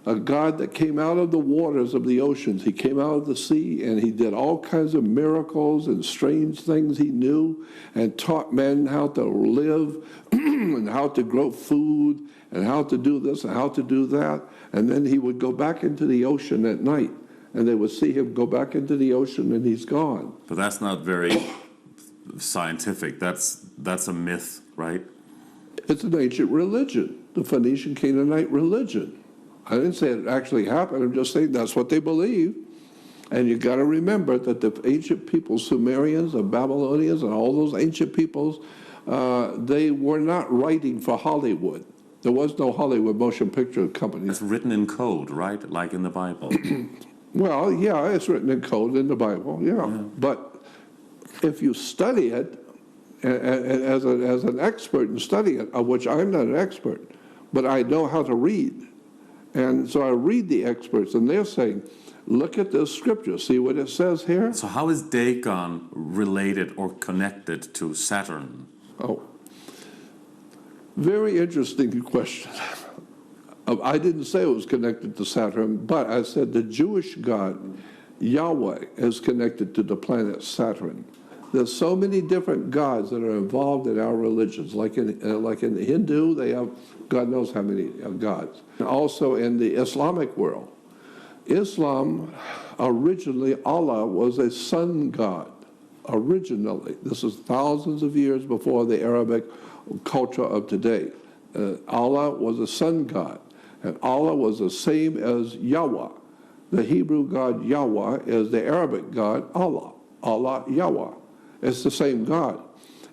A God that came out of the waters of the oceans. He came out of the sea and he did all kinds of miracles and strange things he knew and taught men how to live and how to grow food and how to do this and how to do that. And then he would go back into the ocean at night and they would see him go back into the ocean and he's gone. But that's not very scientific. That's a myth, right? It's an ancient religion, the Phoenician Canaanite religion. I didn't say it actually happened. I'm just saying that's what they believe. And you got to remember that the ancient peoples, Sumerians, the Babylonians, and all those ancient peoples, they were not writing for Hollywood. There was no Hollywood motion picture company. It's written in code, right? Like in the Bible. Well, yeah, it's written in code in the Bible, yeah. But if you study it, and as an expert in studying it, of which I'm not an expert, but I know how to read. And so I read the experts, and they're saying, look at this scripture. See what it says here? So how is Dagon related or connected to Saturn? Oh, very interesting question. I didn't say it was connected to Saturn, but I said the Jewish God, Yahweh, is connected to the planet Saturn. There's so many different gods that are involved in our religions. Like in the Hindu, they have God knows how many gods. Also in the Islamic world. Islam, originally Allah was a sun god. Originally. This is thousands of years before the Arabic culture of today. Allah was a sun god. And Allah was the same as Yahweh. The Hebrew god Yahweh is the Arabic god Allah. Allah, Yahweh. It's the same God.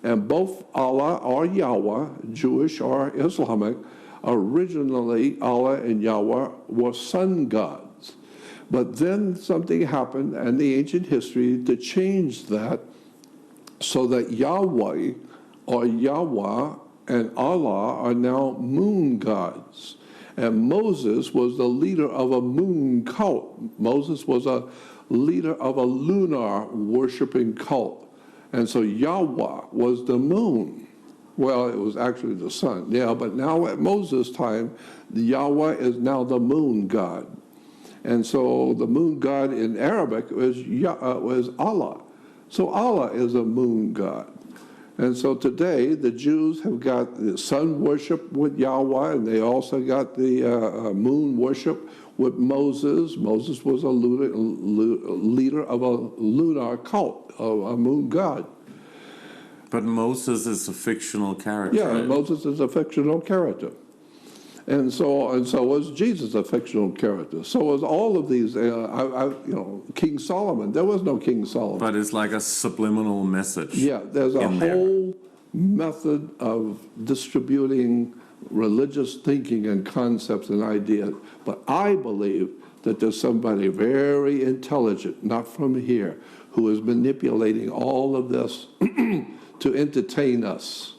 And both Allah or Yahweh, Jewish or Islamic, originally Allah and Yahweh were sun gods. But then something happened in the ancient history to change that so that Yahweh or Yahweh and Allah are now moon gods. And Moses was the leader of a moon cult. Moses was a leader of a lunar worshiping cult. And so Yahweh was the moon. Well, it was actually the sun. Yeah, but now at Moses' time, the Yahweh is now the moon god. And so the moon god in Arabic was Allah. So Allah is a moon god. And so today, the Jews have got the sun worship with Yahweh, and they also got the moon worship with Moses. Moses was a leader of a lunar cult, a moon god. But Moses is a fictional character. Yeah, Moses is a fictional character. And so was Jesus a fictional character. So was all of these, King Solomon. There was no King Solomon. But it's like a subliminal message. Yeah, there's a whole method of distributing religious thinking and concepts and ideas. But I believe that there's somebody very intelligent, not from here, who is manipulating all of this to entertain us,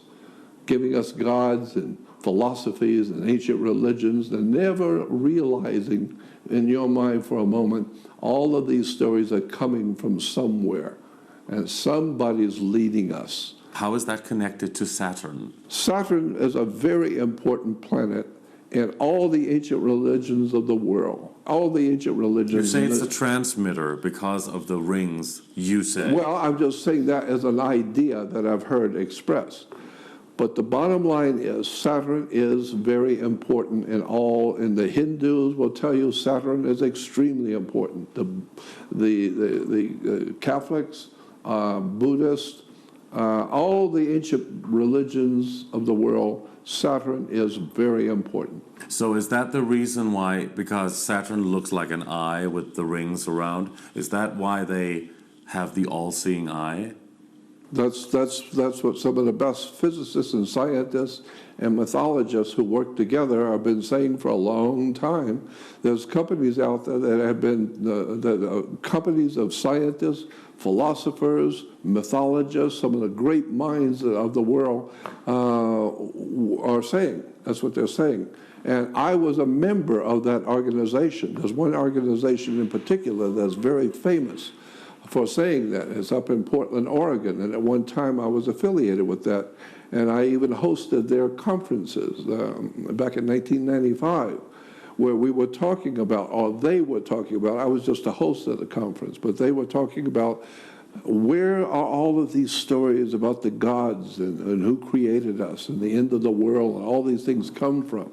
giving us gods and philosophies and ancient religions, and never realizing in your mind for a moment all of these stories are coming from somewhere, and somebody's leading us. How is that connected to Saturn? Saturn is a very important planet in all the ancient religions of the world. All the ancient religions. You say it's a transmitter because of the rings, you say. Well, I'm just saying that as an idea that I've heard expressed. But the bottom line is Saturn is very important in the Hindus will tell you Saturn is extremely important. The Catholics, Buddhists, all the ancient religions of the world, Saturn is very important. So is that the reason why, because Saturn looks like an eye with the rings around, is that why they have the all-seeing eye? That's what some of the best physicists and scientists and mythologists who work together have been saying for a long time. There's companies out there that have been companies of scientists, philosophers, mythologists, some of the great minds of the world are saying. That's what they're saying. And I was a member of that organization. There's one organization in particular that's very famous for saying that. It's up in Portland, Oregon, and at one time I was affiliated with that, and I even hosted their conferences back in 1995, where we were talking about, or they were talking about, I was just a host of the conference, but they were talking about where are all of these stories about the gods and who created us and the end of the world and all these things come from.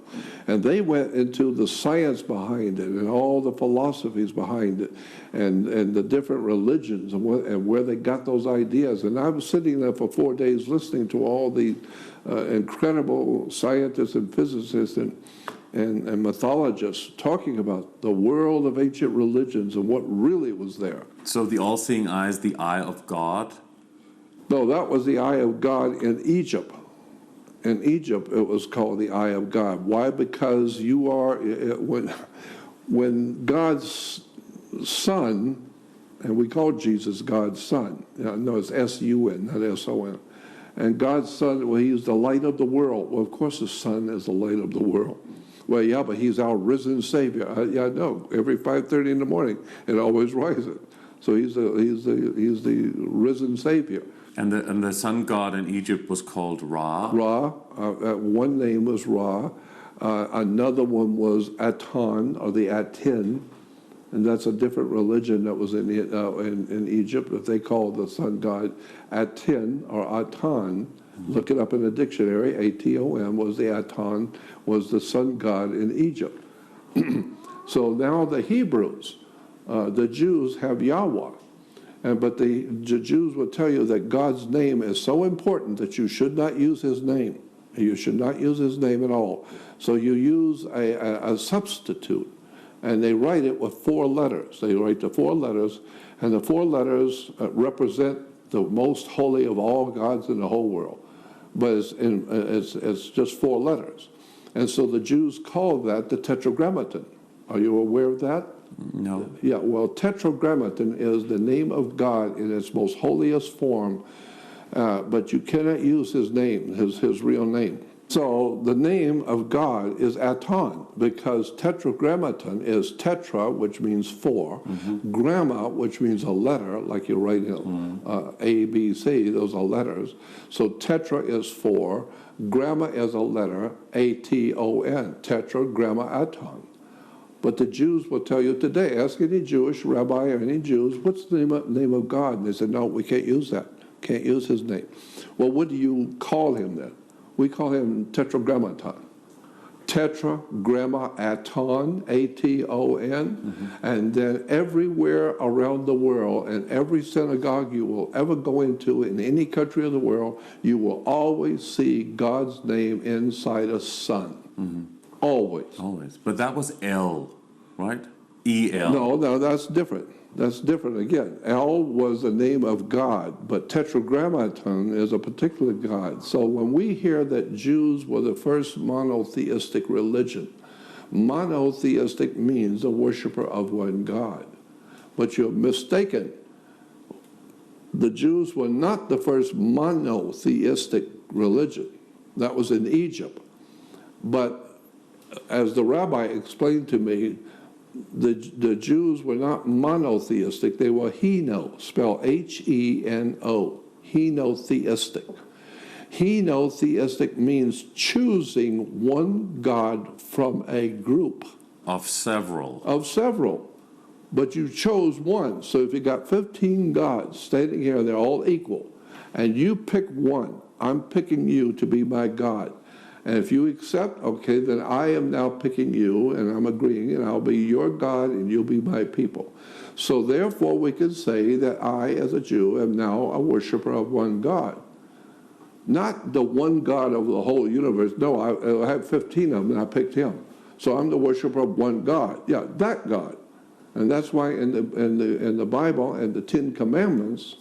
And they went into the science behind it and all the philosophies behind it and the different religions and where they got those ideas. And I was sitting there for 4 days listening to all the incredible scientists and physicists and mythologists talking about the world of ancient religions and what really was there. So the all-seeing eye is the eye of God? No, that was the eye of God in Egypt. In Egypt, it was called the eye of God. Why? Because you are, when God's Son, and we call Jesus God's Son. No, it's S-U-N, not S-O-N. And God's Son, well, he's the light of the world. Well, of course the Son is the light of the world. Well, yeah, but he's our risen Savior. Yeah, I know. Every 5:30 in the morning, it always rises. So he's the risen Savior. And the sun god in Egypt was called Ra? Ra. One name was Ra. Another one was Aton, or the Aten. And that's a different religion that was in Egypt, that they called the sun god Aten, or Aton. Look it up in the dictionary. A-T-O-M was the Aton, was the sun god in Egypt. So now the Hebrews, the Jews have Yahweh. But the Jews will tell you that God's name is so important that you should not use his name. You should not use his name at all. So you use a substitute, and they write it with 4 letters. They write the 4 letters, and the 4 letters represent the most holy of all gods in the whole world. But it's just 4 letters. And so the Jews call that the Tetragrammaton. Are you aware of that? No. Yeah, well, Tetragrammaton is the name of God in its most holiest form, but you cannot use his name, his real name. So the name of God is Aton, because Tetragrammaton is tetra, which means 4, gramma, which means a letter, like you write A, B, C, those are letters. So tetra is 4, gramma is a letter, A-T-O-N, Tetragrammaton. But the Jews will tell you today, ask any Jewish rabbi or any Jews, what's the name of God? And they said, no, we can't use that. Can't use his name. Well, what do you call him then? We call him Tetragrammaton. Tetragrammaton, A-T-O-N. And then everywhere around the world, and every synagogue you will ever go into in any country of the world, you will always see God's name inside a sun. Always. Always. But that was El, right? E-L. No, that's different. That's different again. El was the name of God, but Tetragrammaton is a particular God. So when we hear that Jews were the first monotheistic religion, monotheistic means a worshiper of one God. But you're mistaken. The Jews were not the first monotheistic religion. That was in Egypt. But as the rabbi explained to me, the Jews were not monotheistic. They were heno, spelled H-E-N-O, henotheistic. Henotheistic means choosing one God from a group. Of several. Of several. But you chose one. So if you got 15 gods standing here, they're all equal, and you pick one, I'm picking you to be my God. And if you accept, okay, then I am now picking you, and I'm agreeing, and I'll be your God, and you'll be my people. So therefore, we can say that I, as a Jew, am now a worshiper of one God. Not the one God of the whole universe. No, I have 15 of them, and I picked him. So I'm the worshiper of one God. Yeah, that God. And that's why in the Bible and the Ten Commandments,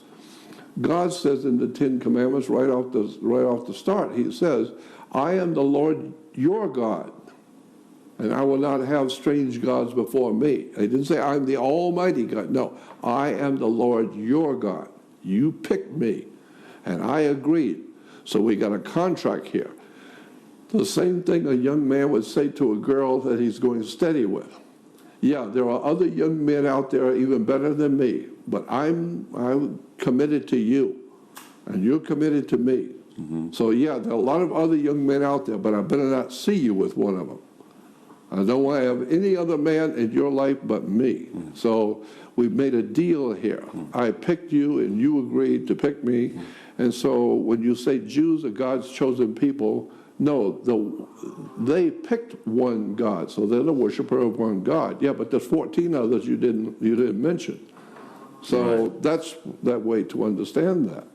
God says in the Ten Commandments right off the start, he says, I am the Lord your God, and I will not have strange gods before me. He didn't say I'm the Almighty God. No, I am the Lord your God. You picked me, and I agreed. So we got a contract here. The same thing a young man would say to a girl that he's going steady with. Yeah, there are other young men out there even better than me, but I'm committed to you, and you're committed to me. Mm-hmm. So yeah, there are a lot of other young men out there, but I better not see you with one of them. I don't want to have any other man in your life but me. Mm-hmm. So we've made a deal here. Mm-hmm. I picked you, and you agreed to pick me. Mm-hmm. And so when you say Jews are God's chosen people, no, they picked one God, so they're the worshiper of one God. Yeah, but there's 14 others you didn't mention. So right. That's that way to understand that.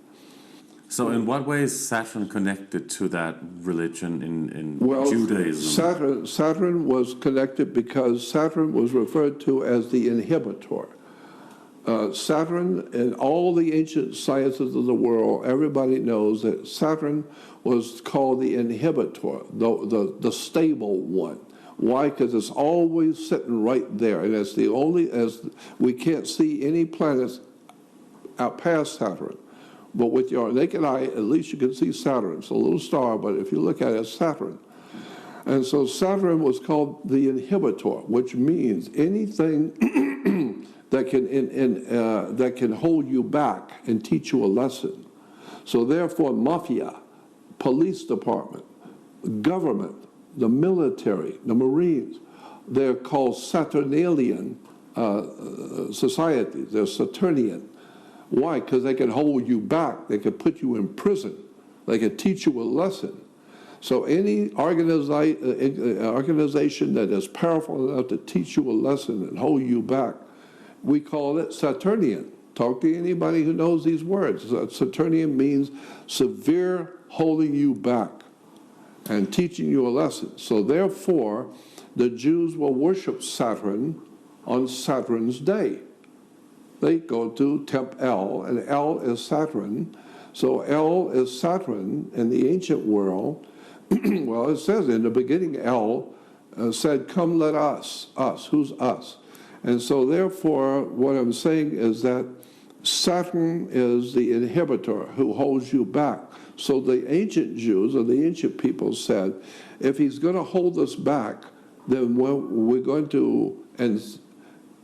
So in what way is Saturn connected to that religion in Judaism? Saturn was connected because Saturn was referred to as the inhibitor. Saturn, in all the ancient sciences of the world, everybody knows that Saturn was called the inhibitor, the stable one. Why? Because it's always sitting right there, and it's the only, as we can't see any planets out past Saturn. But with your naked eye, at least you can see Saturn. It's a little star, but if you look at it, it's Saturn. And so Saturn was called the inhibitor, which means anything that can hold you back and teach you a lesson. So therefore, mafia, police department, government, the military, the Marines, they're called Saturnalian societies. They're Saturnian. Why? Because they can hold you back. They can put you in prison. They can teach you a lesson. So any organization that is powerful enough to teach you a lesson and hold you back, we call it Saturnian. Talk to anybody who knows these words. Saturnian means severe holding you back and teaching you a lesson. So therefore, the Jews will worship Saturn on Saturn's day. They go to Temp El, and El is Saturn. So El is Saturn in the ancient world. Well, it says in the beginning, El said, come let us. Us, who's us? And so therefore, what I'm saying is that Saturn is the inhibitor who holds you back. So the ancient Jews or the ancient people said, if he's going to hold us back, then we're going to, and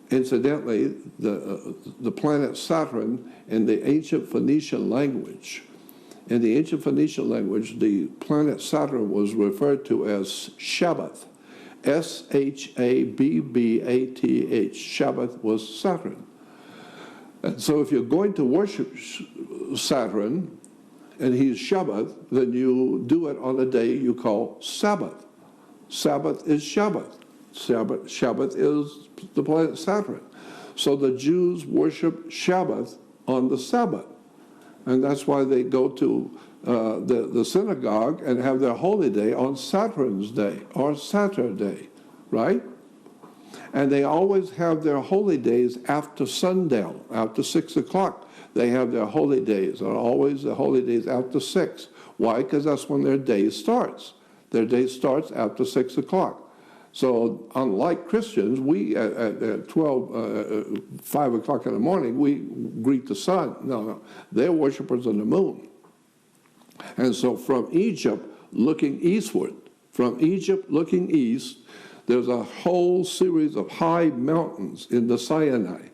incidentally, the planet Saturn in the ancient Phoenician language, the planet Saturn was referred to as Shabbath. S-H-A-B-B-A-T-H. Shabbath was Saturn. And so if you're going to worship Saturn, and he's Shabbath, then you do it on a day you call Sabbath. Sabbath is Shabbath. Shabbath is the planet Saturn. So the Jews worship Shabbath on the Sabbath. And that's why they go to the synagogue and have their holy day on Saturn's day or Saturday, right? And they always have their holy days after sundown, after 6 o'clock. They have their holy days, and always the holy days after 6. Why? Because that's when their day starts. Their day starts after 6 o'clock. So unlike Christians, we at 5 o'clock in the morning, we greet the sun. No, they're worshipers of the moon. And so from Egypt looking eastward, from Egypt looking east, there's a whole series of high mountains in the Sinai.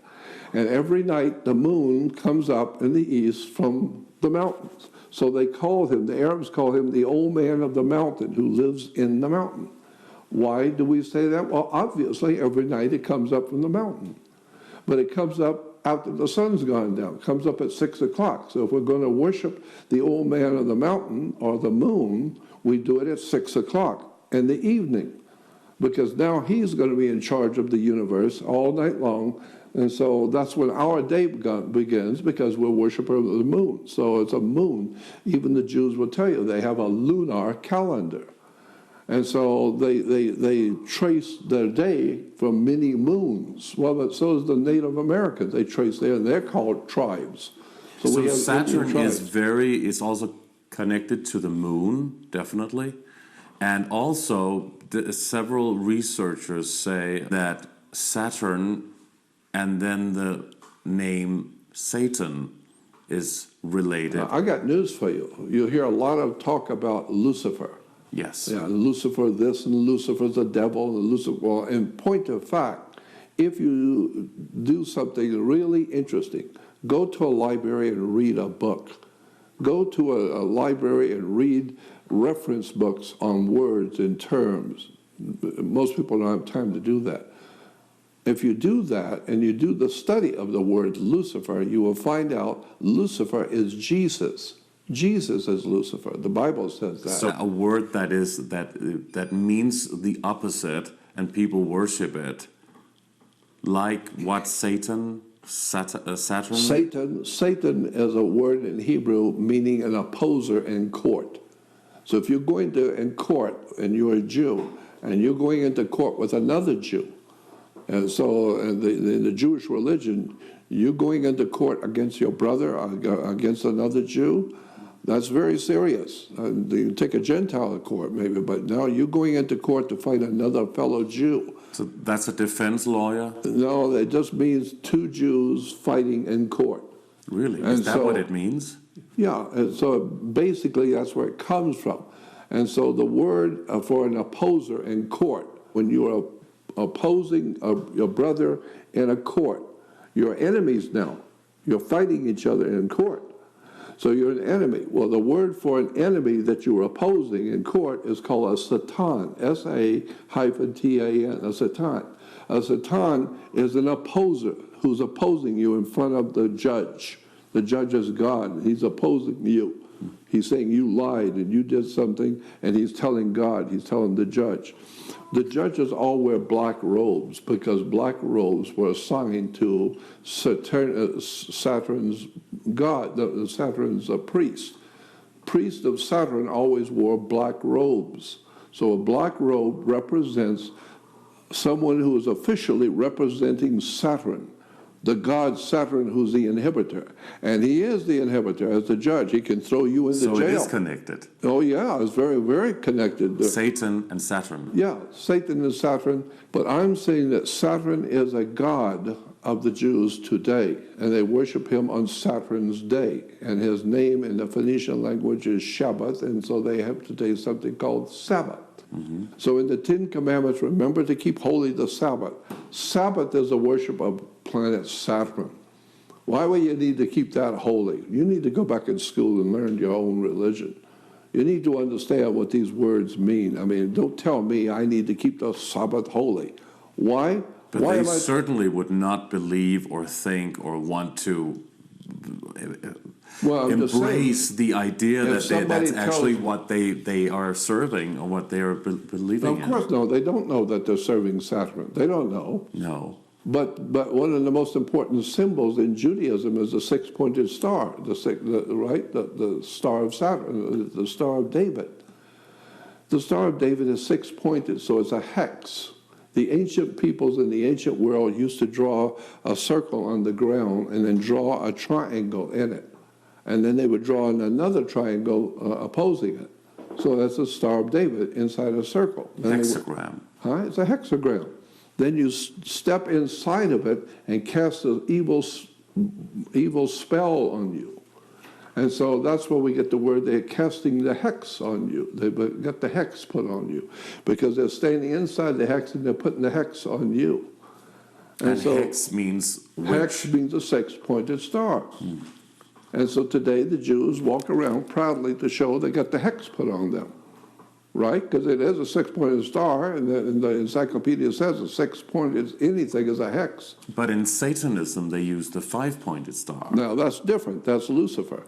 And every night the moon comes up in the east from the mountains. So they call him, the Arabs call him the old man of the mountain who lives in the mountain. Why do we say that? Well, obviously every night it comes up from the mountain. But it comes up after the sun's gone down. It comes up at 6 o'clock. So if we're going to worship the old man of the mountain or the moon, we do it at 6 o'clock in the evening. Because now he's going to be in charge of the universe all night long. And so that's when our day begins, because we're worshipers of the moon. So it's a moon. Even the Jews will tell you they have a lunar calendar. And so they trace their day from many moons. Well, but so is the Native Americans. They trace there, and they're called tribes. So Saturn is also connected to the moon, definitely. And also, several researchers say that Saturn and then the name Satan is related. Now, I got news for you. You'll hear a lot of talk about Lucifer. Yes. Yeah, Lucifer this and Lucifer's the devil. And Lucifer. Well, in point of fact, if you do something really interesting, go to a library and read a book. Go to a library and read reference books on words and terms. Most people don't have time to do that. If you do that and you do the study of the word Lucifer, you will find out Lucifer is Jesus. Jesus is Lucifer. The Bible says that. So a word that means the opposite, and people worship it, like what? Saturn. Satan is a word in Hebrew meaning an opposer in court. So if you're going to in court and you're a Jew and you're going into court with another Jew, and so in the Jewish religion, you're going into court against your brother or against another Jew, that's very serious. You take a Gentile to court maybe, but now you're going into court to fight another fellow Jew. So that's a defense lawyer? No, it just means two Jews fighting in court. Really? Is that what it means? Yeah, and so basically that's where it comes from. And so the word for an opposer in court, when you're opposing your brother in a court, you're enemies now. You're fighting each other in court. So you're an enemy. Well, the word for an enemy that you're opposing in court is called a satan, S-A-T-A-N, a satan. A satan is an opposer who's opposing you in front of the judge. The judge is God. He's opposing you. He's saying you lied and you did something, and he's telling God, he's telling the judge. The judges all wear black robes because black robes were assigned to Saturn's god, Saturn's priest. Priest of Saturn always wore black robes. So a black robe represents someone who is officially representing Saturn, the god Saturn who's the inhibitor. And he is the inhibitor as the judge. He can throw you into jail. So it is connected. Oh yeah, it's very, very connected. Satan and Saturn. Yeah, Satan and Saturn. But I'm saying that Saturn is a god of the Jews today, and they worship him on Saturn's day. And his name in the Phoenician language is Shabbat, and so they have today something called Sabbath. Mm-hmm. So in the Ten Commandments, remember to keep holy the Sabbath. Sabbath is the worship of planet Saturn. Why would you need to keep that holy? You need to go back in school and learn your own religion. You need to understand what these words mean. I mean, don't tell me I need to keep the Sabbath holy. Why? But they certainly would not believe or think or want to embrace the idea that that's actually what they are serving or what they are believing in. Of course, no, they don't know that they're serving Saturn. They don't know. No. But one of the most important symbols in Judaism is the six-pointed star, the star of Saturn, the Star of David. The Star of David is six-pointed, so it's a hex. The ancient peoples in the ancient world used to draw a circle on the ground and then draw a triangle in it. And then they would draw another triangle opposing it. So that's the Star of David inside a circle. Hexagram. It's a hexagram. Then you step inside of it and cast an evil spell on you. And so that's where we get the word, they're casting the hex on you. They get the hex put on you. Because they're standing inside the hex and they're putting the hex on you. And so hex means which? Hex means a six-pointed star. And so today the Jews walk around proudly to show they got the hex put on them. Right? Because it is a six-pointed star, and the encyclopedia says a six-pointed anything is a hex. But in Satanism, they use the five-pointed star. Now, that's different. That's Lucifer.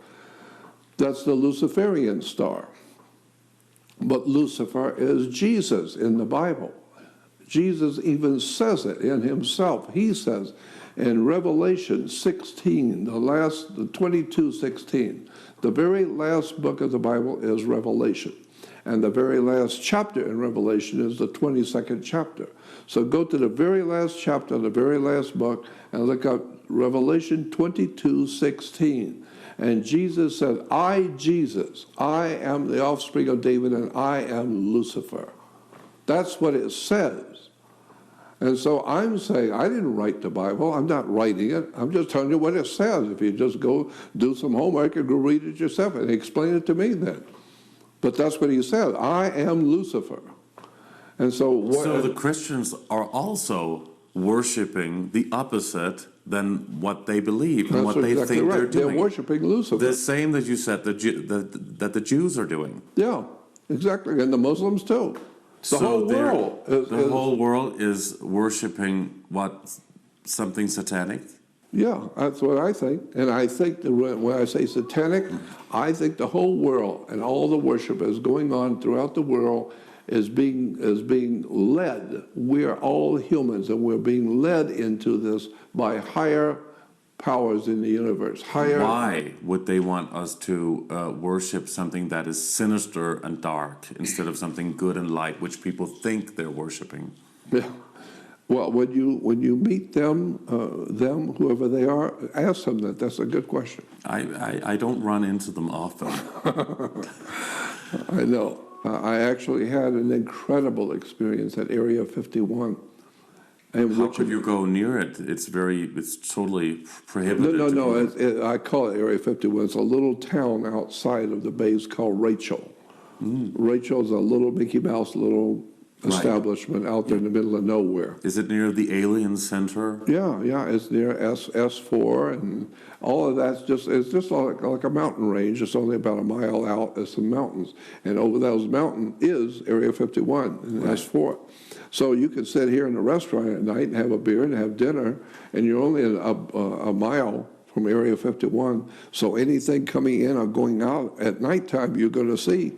That's the Luciferian star. But Lucifer is Jesus in the Bible. Jesus even says it in himself. He says in Revelation 16, the 22:16, the very last book of the Bible is Revelation. And the very last chapter in Revelation is the 22nd chapter. So go to the very last chapter, the very last book, and look up Revelation 22:16. And Jesus said, Jesus, I am the offspring of David, and I am Lucifer. That's what it says. And so I'm saying, I didn't write the Bible. I'm not writing it. I'm just telling you what it says. If you just go do some homework and go read it yourself and explain it to me then. But that's what he said. I am Lucifer. And so the Christians are also worshiping the opposite than what they believe and what they think they're doing. They're worshiping Lucifer. The same that you said that the Jews are doing. Yeah, exactly. And the Muslims too. The whole world is worshiping what? Something satanic? Yeah, that's what I think. And I think that when I say satanic, I think the whole world and all the worship that's going on throughout the world is being led. We're all humans, and we're being led into this by higher powers in the universe. Why would they want us to worship something that is sinister and dark instead of something good and light, which people think they're worshiping? Yeah. Well, when you meet them, whoever they are, ask them that. That's a good question. I don't run into them often. I know. I actually had an incredible experience at Area 51. How could you go near it? It's totally prohibited. No. I call it Area 51. It's a little town outside of the base called Rachel. Rachel's a little Mickey Mouse little establishment out there in the middle of nowhere. Is it near the Alien Center? Yeah, it's near S4, and all of that's just like a mountain range. It's only about a mile out. There's some mountains, and over those mountains is Area 51 and S4. So you can sit here in a restaurant at night and have a beer and have dinner, and you're only a mile from Area 51. So anything coming in or going out at nighttime, you're going to see.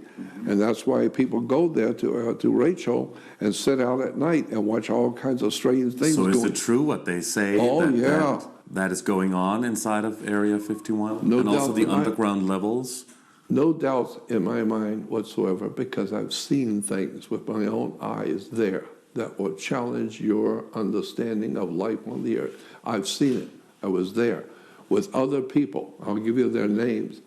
And that's why people go there to Rachel and sit out at night and watch all kinds of strange things. So is it true what they say that is going on inside of Area 51? No and doubt also the underground levels? No doubts in my mind whatsoever, because I've seen things with my own eyes there that will challenge your understanding of life on the earth. I've seen it. I was there with other people. I'll give you their names.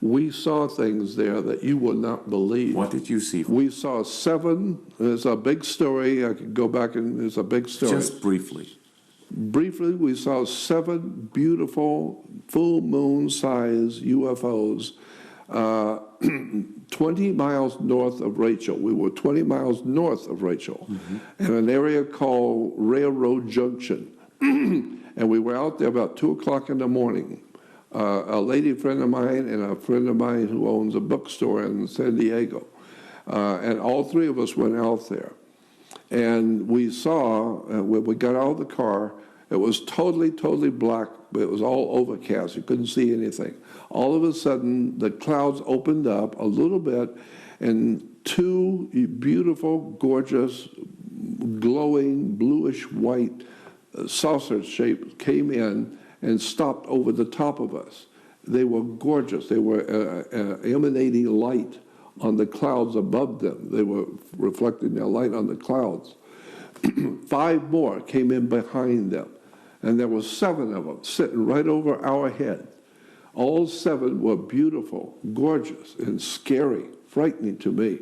We saw things there that you will not believe. What did you see? We saw 7. It's a big story. I could go back and it's a big story. Just briefly. Briefly, we saw 7 beautiful full moon-sized UFOs 20 miles north of Rachel. We were 20 miles north of Rachel in an area called Railroad Junction. And we were out there about 2 o'clock in the morning. A lady friend of mine and a friend of mine who owns a bookstore in San Diego. And all 3 of us went out there. And we saw, when we got out of the car, it was totally black, but it was all overcast. You couldn't see anything. All of a sudden, the clouds opened up a little bit, and 2 beautiful, gorgeous, glowing, bluish white saucer shape came in and stopped over the top of us. They were gorgeous. They were emanating light on the clouds above them. They were reflecting their light on the clouds. 5 more came in behind them, and there were 7 of them sitting right over our head. All 7 were beautiful, gorgeous, and scary, frightening to me.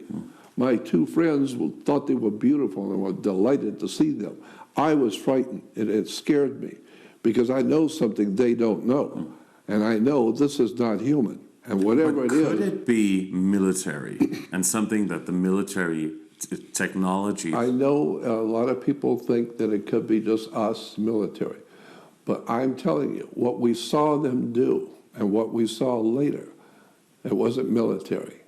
My 2 friends thought they were beautiful and were delighted to see them. I was frightened, and it scared me, because I know something they don't know, and I know this is not human. And whatever it is... Could it be military, and something that the military technology... I know a lot of people think that it could be just us, military. But I'm telling you, what we saw them do, and what we saw later, it wasn't military.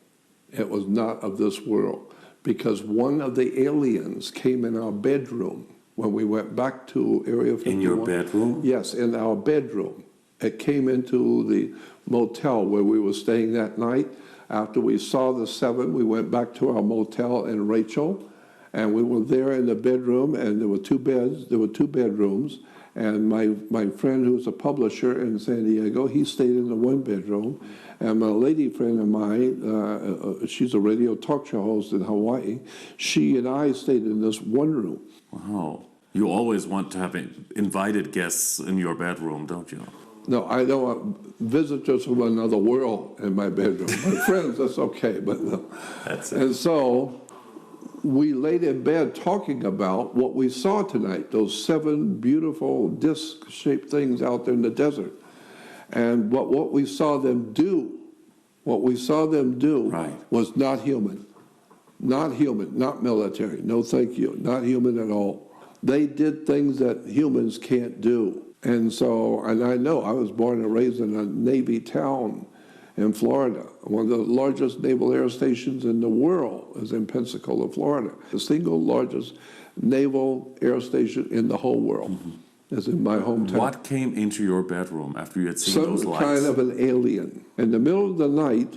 It was not of this world. Because one of the aliens came in our bedroom when we went back to Area 51. In your bedroom? Yes, in our bedroom. It came into the motel where we were staying that night. After we saw the 7, we went back to our motel in Rachel, and we were there in the bedroom, and there were 2 beds. There were 2 bedrooms, and my friend, who's a publisher in San Diego, he stayed in the 1 bedroom, and my lady friend of mine, she's a radio talk show host in Hawaii, she and I stayed in this 1 room. Wow. You always want to have invited guests in your bedroom, don't you? No, I don't want visitors from another world in my bedroom. My friends, that's okay, but no. That's it. And so we laid in bed talking about what we saw tonight, those 7 beautiful disc-shaped things out there in the desert. And what we saw them do, Right. was not human. Not human, not military. No, thank you. Not human at all. They did things that humans can't do. And so, and I know, I was born and raised in a Navy town in Florida. One of the largest naval air stations in the world is in Pensacola, Florida. The single largest naval air station in the whole world is in my hometown. What came into your bedroom after you had seen those Some lights? kind of an alien. In the middle of the night,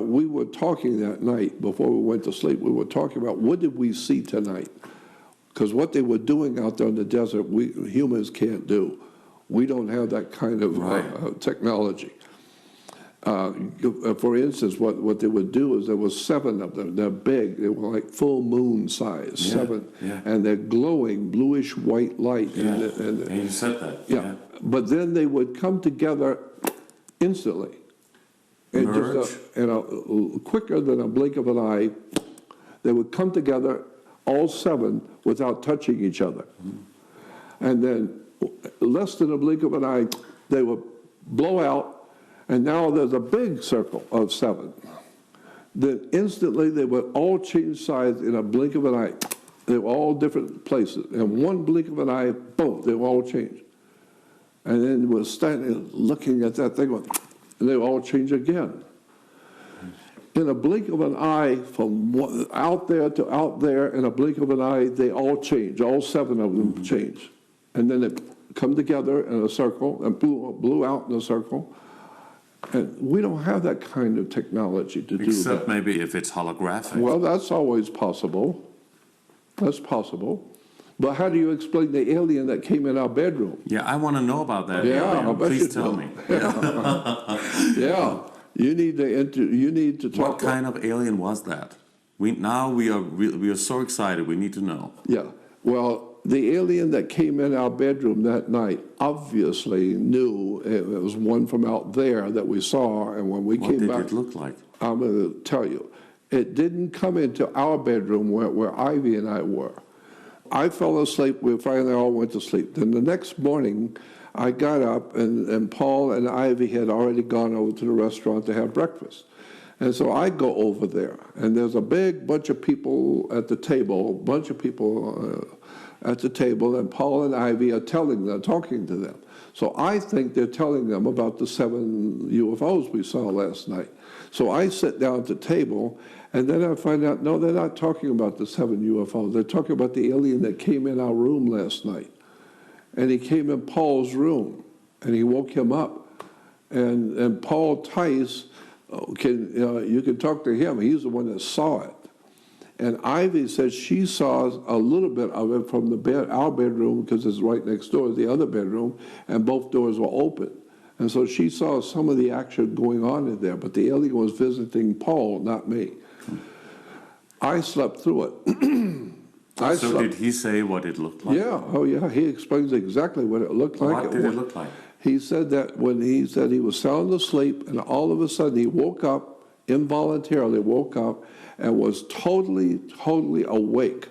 we were talking that night before we went to sleep. We were talking about what did we see tonight? Because what they were doing out there in the desert, we humans can't do. We don't have that kind of technology. For instance, what they would do is there was 7 of them. They're big. They were like full moon size, 7. Yeah. And they're glowing bluish white light. Yeah. And you said that. Yeah. But then they would come together instantly. And Merge. Quicker than a blink of an eye, they would come together, all 7, without touching each other. And then, less than a blink of an eye, they would blow out, and now there's a big circle of 7. Then instantly, they would all change sides in a blink of an eye. They were all different places. And one blink of an eye, boom, they would all change. And then we're standing looking at that thing, and they would all change again. In a blink of an eye, from out there to out there, in a blink of an eye, they all change. All 7 of them change. And then they come together in a circle and blew out in a circle. And we don't have that kind of technology to do that. Except maybe if it's holographic. Well, that's always possible. That's possible. But how do you explain the alien that came in our bedroom? Yeah, I want to know about that. Yeah, alien. I bet you Please tell do. me. Yeah. You need to talk. What kind of alien was that? We are so excited. We need to know. Yeah. Well, the alien that came in our bedroom that night obviously knew it was one from out there that we saw, and when we came back, what did it look like? I'm going to tell you, it didn't come into our bedroom where Ivy and I were. I fell asleep. We finally all went to sleep. Then the next morning, I got up, and Paul and Ivy had already gone over to the restaurant to have breakfast. And so I go over there, and there's a big bunch of people at the table, and Paul and Ivy are talking to them. So I think they're telling them about the 7 UFOs we saw last night. So I sit down at the table, and then I find out, no, they're not talking about the 7 UFOs. They're talking about the alien that came in our room last night. And he came in Paul's room, and he woke him up. And Paul Tice, you can talk to him. He's the one that saw it. And Ivy said she saw a little bit of it from our bedroom, because it's right next door to the other bedroom, and both doors were open. And so she saw some of the action going on in there, but the alien was visiting Paul, not me. I slept through it. So did he say what it looked like? Yeah, oh yeah, he explains exactly what it looked like. What did it look like? He said that when he said he was sound asleep, and all of a sudden he woke up, involuntarily woke up, and was totally awake.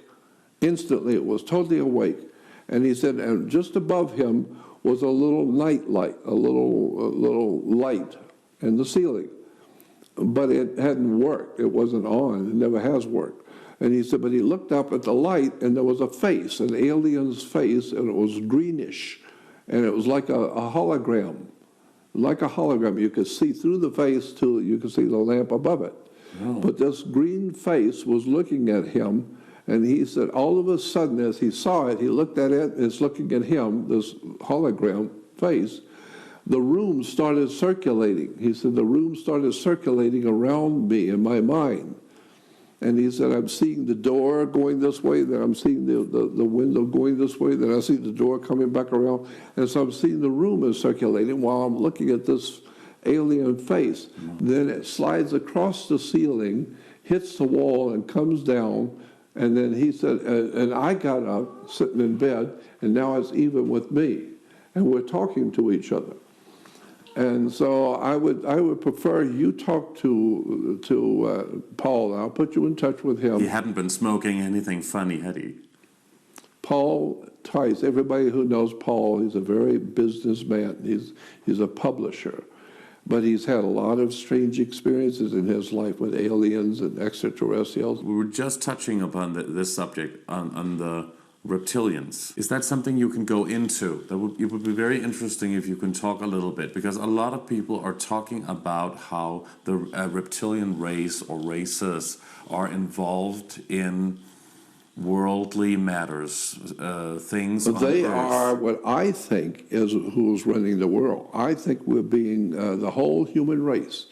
Instantly, it was totally awake. And he said, and just above him was a little night light, a little light in the ceiling. But it hadn't worked. It wasn't on. It never has worked. And he said, but he looked up at the light, and there was a face, an alien's face, and it was greenish. And it was like a hologram. Like a hologram. You could see through the face you could see the lamp above it. Oh. But this green face was looking at him, and he said all of a sudden as he saw it, he looked at it, it's looking at him, this hologram face, the room started circulating. He said the room started circulating around me in my mind. And he said, I'm seeing the door going this way, then I'm seeing the window going this way, then I see the door coming back around. And so I'm seeing the room is circulating while I'm looking at this alien face. Then it slides across the ceiling, hits the wall, and comes down. And then he said, and I got up, sitting in bed, and now it's even with me. And we're talking to each other. And so I would prefer you talk to Paul. I'll put you in touch with him. He hadn't been smoking anything funny, had he? Paul Tice, everybody who knows Paul, he's a very businessman. He's a publisher. But he's had a lot of strange experiences in his life with aliens and extraterrestrials. We were just touching upon this subject on the reptilians. Is that something you can go into? It would be very interesting if you can talk a little bit, because a lot of people are talking about how the reptilian race or races are involved in worldly matters, things But they on Earth. are what I think is who's running the world. I think we're being, the whole human race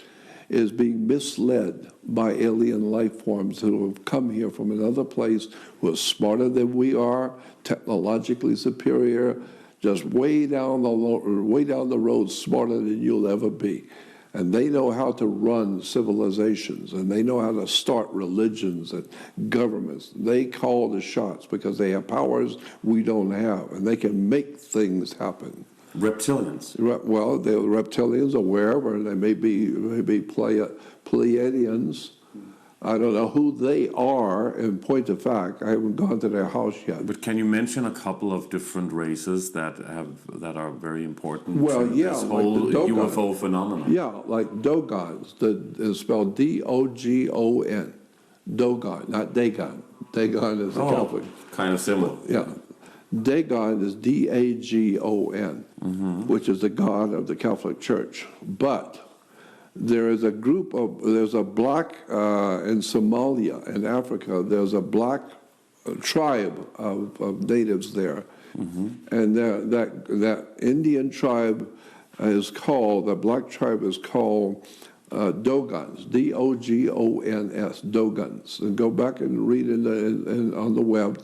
is being misled by alien life forms who have come here from another place, who are smarter than we are, technologically superior, just way down the road smarter than you'll ever be. And they know how to run civilizations, and they know how to start religions and governments. They call the shots because they have powers we don't have, and they can make things happen. Reptilians. Well, the reptilians are wherever. They may be Pleiadians. I don't know who they are, in point of fact. I haven't gone to their house yet. But can you mention a couple of different races that are very important well, to yeah, this whole like the Dogons. UFO phenomenon? Yeah, like Dogons. It's spelled D-O-G-O-N. Dogon, not Dagon. Dagon is a Catholic. Kind of similar. Yeah. Dagon is D-A-G-O-N, which is the god of the Catholic Church. But there is a there's a black, in Somalia, in Africa, there's a black tribe of natives there. And that Indian tribe is called, the black tribe is called Dogons, D-O-G-O-N-S, Dogons. And go back and read on the web,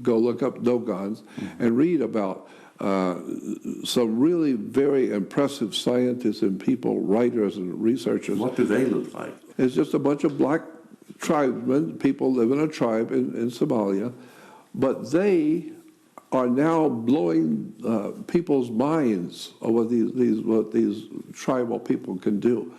go look up Dogons and read about some really very impressive scientists and people, writers and researchers. What do they look like? It's just a bunch of black tribesmen, people live in a tribe in Somalia, but they are now blowing people's minds of what these tribal people can do.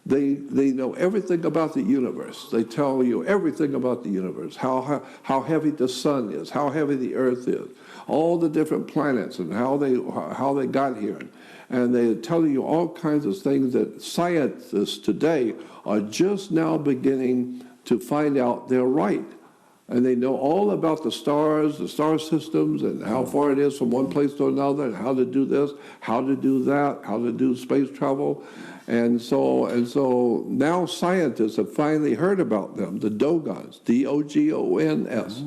They know everything about the universe. They tell you everything about the universe, how heavy the sun is, how heavy the earth is, all the different planets and how they got here. And they're telling you all kinds of things that scientists today are just now beginning to find out they're right. And they know all about the stars, the star systems, and how far it is from one place to another, and how to do this, how to do that, how to do space travel. And so now scientists have finally heard about them, the Dogons, D-O-G-O-N-S.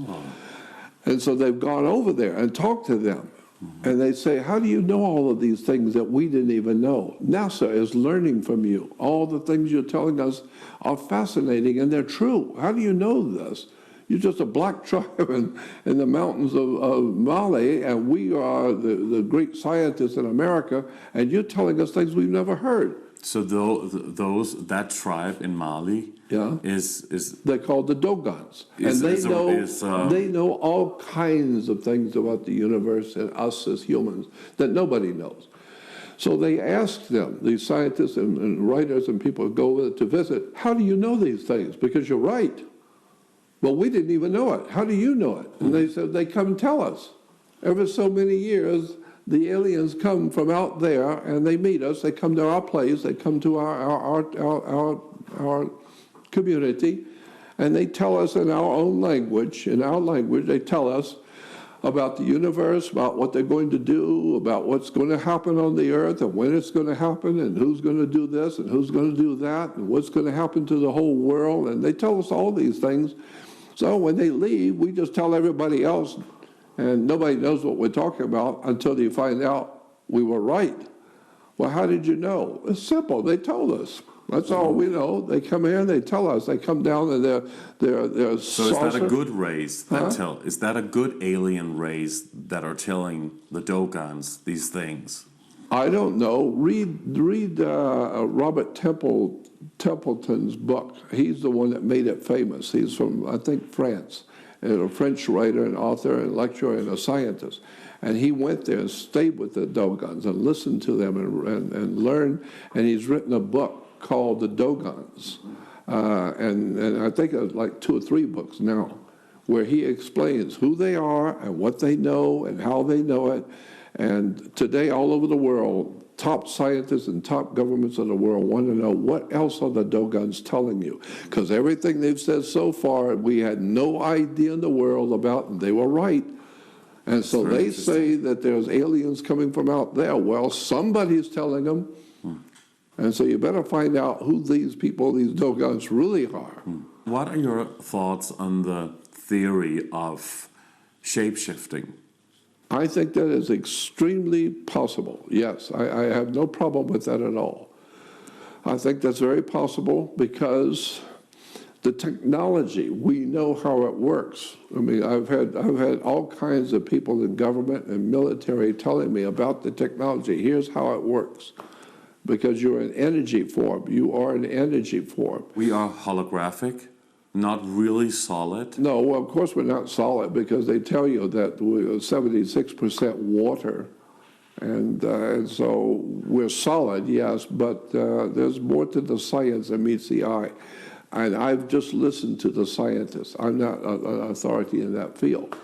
And so they've gone over there and talked to them. And they say, how do you know all of these things that we didn't even know? NASA is learning from you. All the things you're telling us are fascinating, and they're true. How do you know this? You're just a black tribe in the mountains of Mali, and we are the great scientists in America, and you're telling us things we've never heard. So that tribe in Mali is they're called the Dogons, and they know all kinds of things about the universe and us as humans that nobody knows. So they asked them, these scientists and writers and people who go to visit, how do you know these things? Because you're right. Well, we didn't even know it. How do you know it? And they said, they come tell us. Every so many years, the aliens come from out there and they meet us. They come to our place. They come to our community, and they tell us in our own language. In our language, they tell us about the universe, about what they're going to do, about what's going to happen on the earth, and when it's going to happen, and who's going to do this, and who's going to do that, and what's going to happen to the whole world. And they tell us all these things. So when they leave, we just tell everybody else, and nobody knows what we're talking about until they find out we were right. Well, how did you know? It's simple. They told us. That's all we know. They come here and they tell us. They come down and they're So saucer. Is that a good race? Is that a good alien race that are telling the Dogons these things? I don't know. Read Robert Templeton's book. He's the one that made it famous. He's from, I think, France, and a French writer and author and lecturer and a scientist. And he went there and stayed with the Dogons and listened to them and learned. And he's written a book called The Dogons. And I think it's like 2 or 3 books now, where he explains who they are and what they know and how they know it. And today, all over the world, top scientists and top governments of the world want to know, what else are the Dogons telling you? Because everything they've said so far, we had no idea in the world about, and they were right. And so they say that there's aliens coming from out there. Well, somebody's telling them. And so you better find out who these people, these Dogons, really are. What are your thoughts on the theory of shape-shifting? I think that is extremely possible. Yes, I have no problem with that at all. I think that's very possible because the technology, we know how it works. I mean, I've had all kinds of people in government and military telling me about the technology. Here's how it works. Because you're an energy form. You are an energy form. We are holographic, not really solid. No, well, of course we're not solid, because they tell you that we're 76% water. And so we're solid, yes, but there's more to the science than meets the eye. And I've just listened to the scientists. I'm not an authority in that field.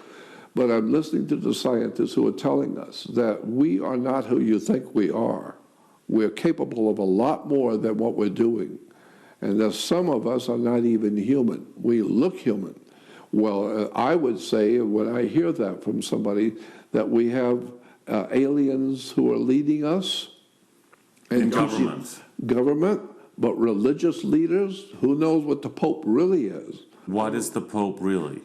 But I'm listening to the scientists who are telling us that we are not who you think we are. We're capable of a lot more than what we're doing. And that some of us are not even human. We look human. Well, I would say, when I hear that from somebody, that we have aliens who are leading us. And government. Government, but religious leaders, who knows what the Pope really is. What is the Pope really?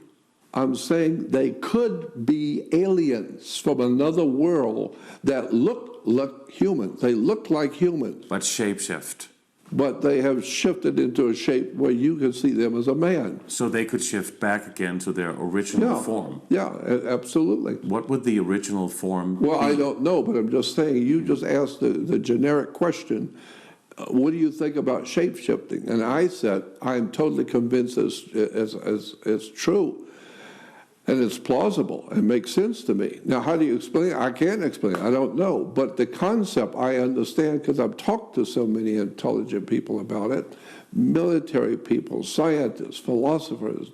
I'm saying they could be aliens from another world that look human. They look like humans. But shapeshift. But they have shifted into a shape where you can see them as a man. So they could shift back again to their original form. Yeah, absolutely. What would the original form be? Well, I don't know, but I'm just saying, you just asked the generic question, what do you think about shape-shifting? And I said, I'm totally convinced it's true. And it's plausible. It makes sense to me. Now, how do you explain it? I can't explain it. I don't know. But the concept I understand, because I've talked to so many intelligent people about it, military people, scientists, philosophers,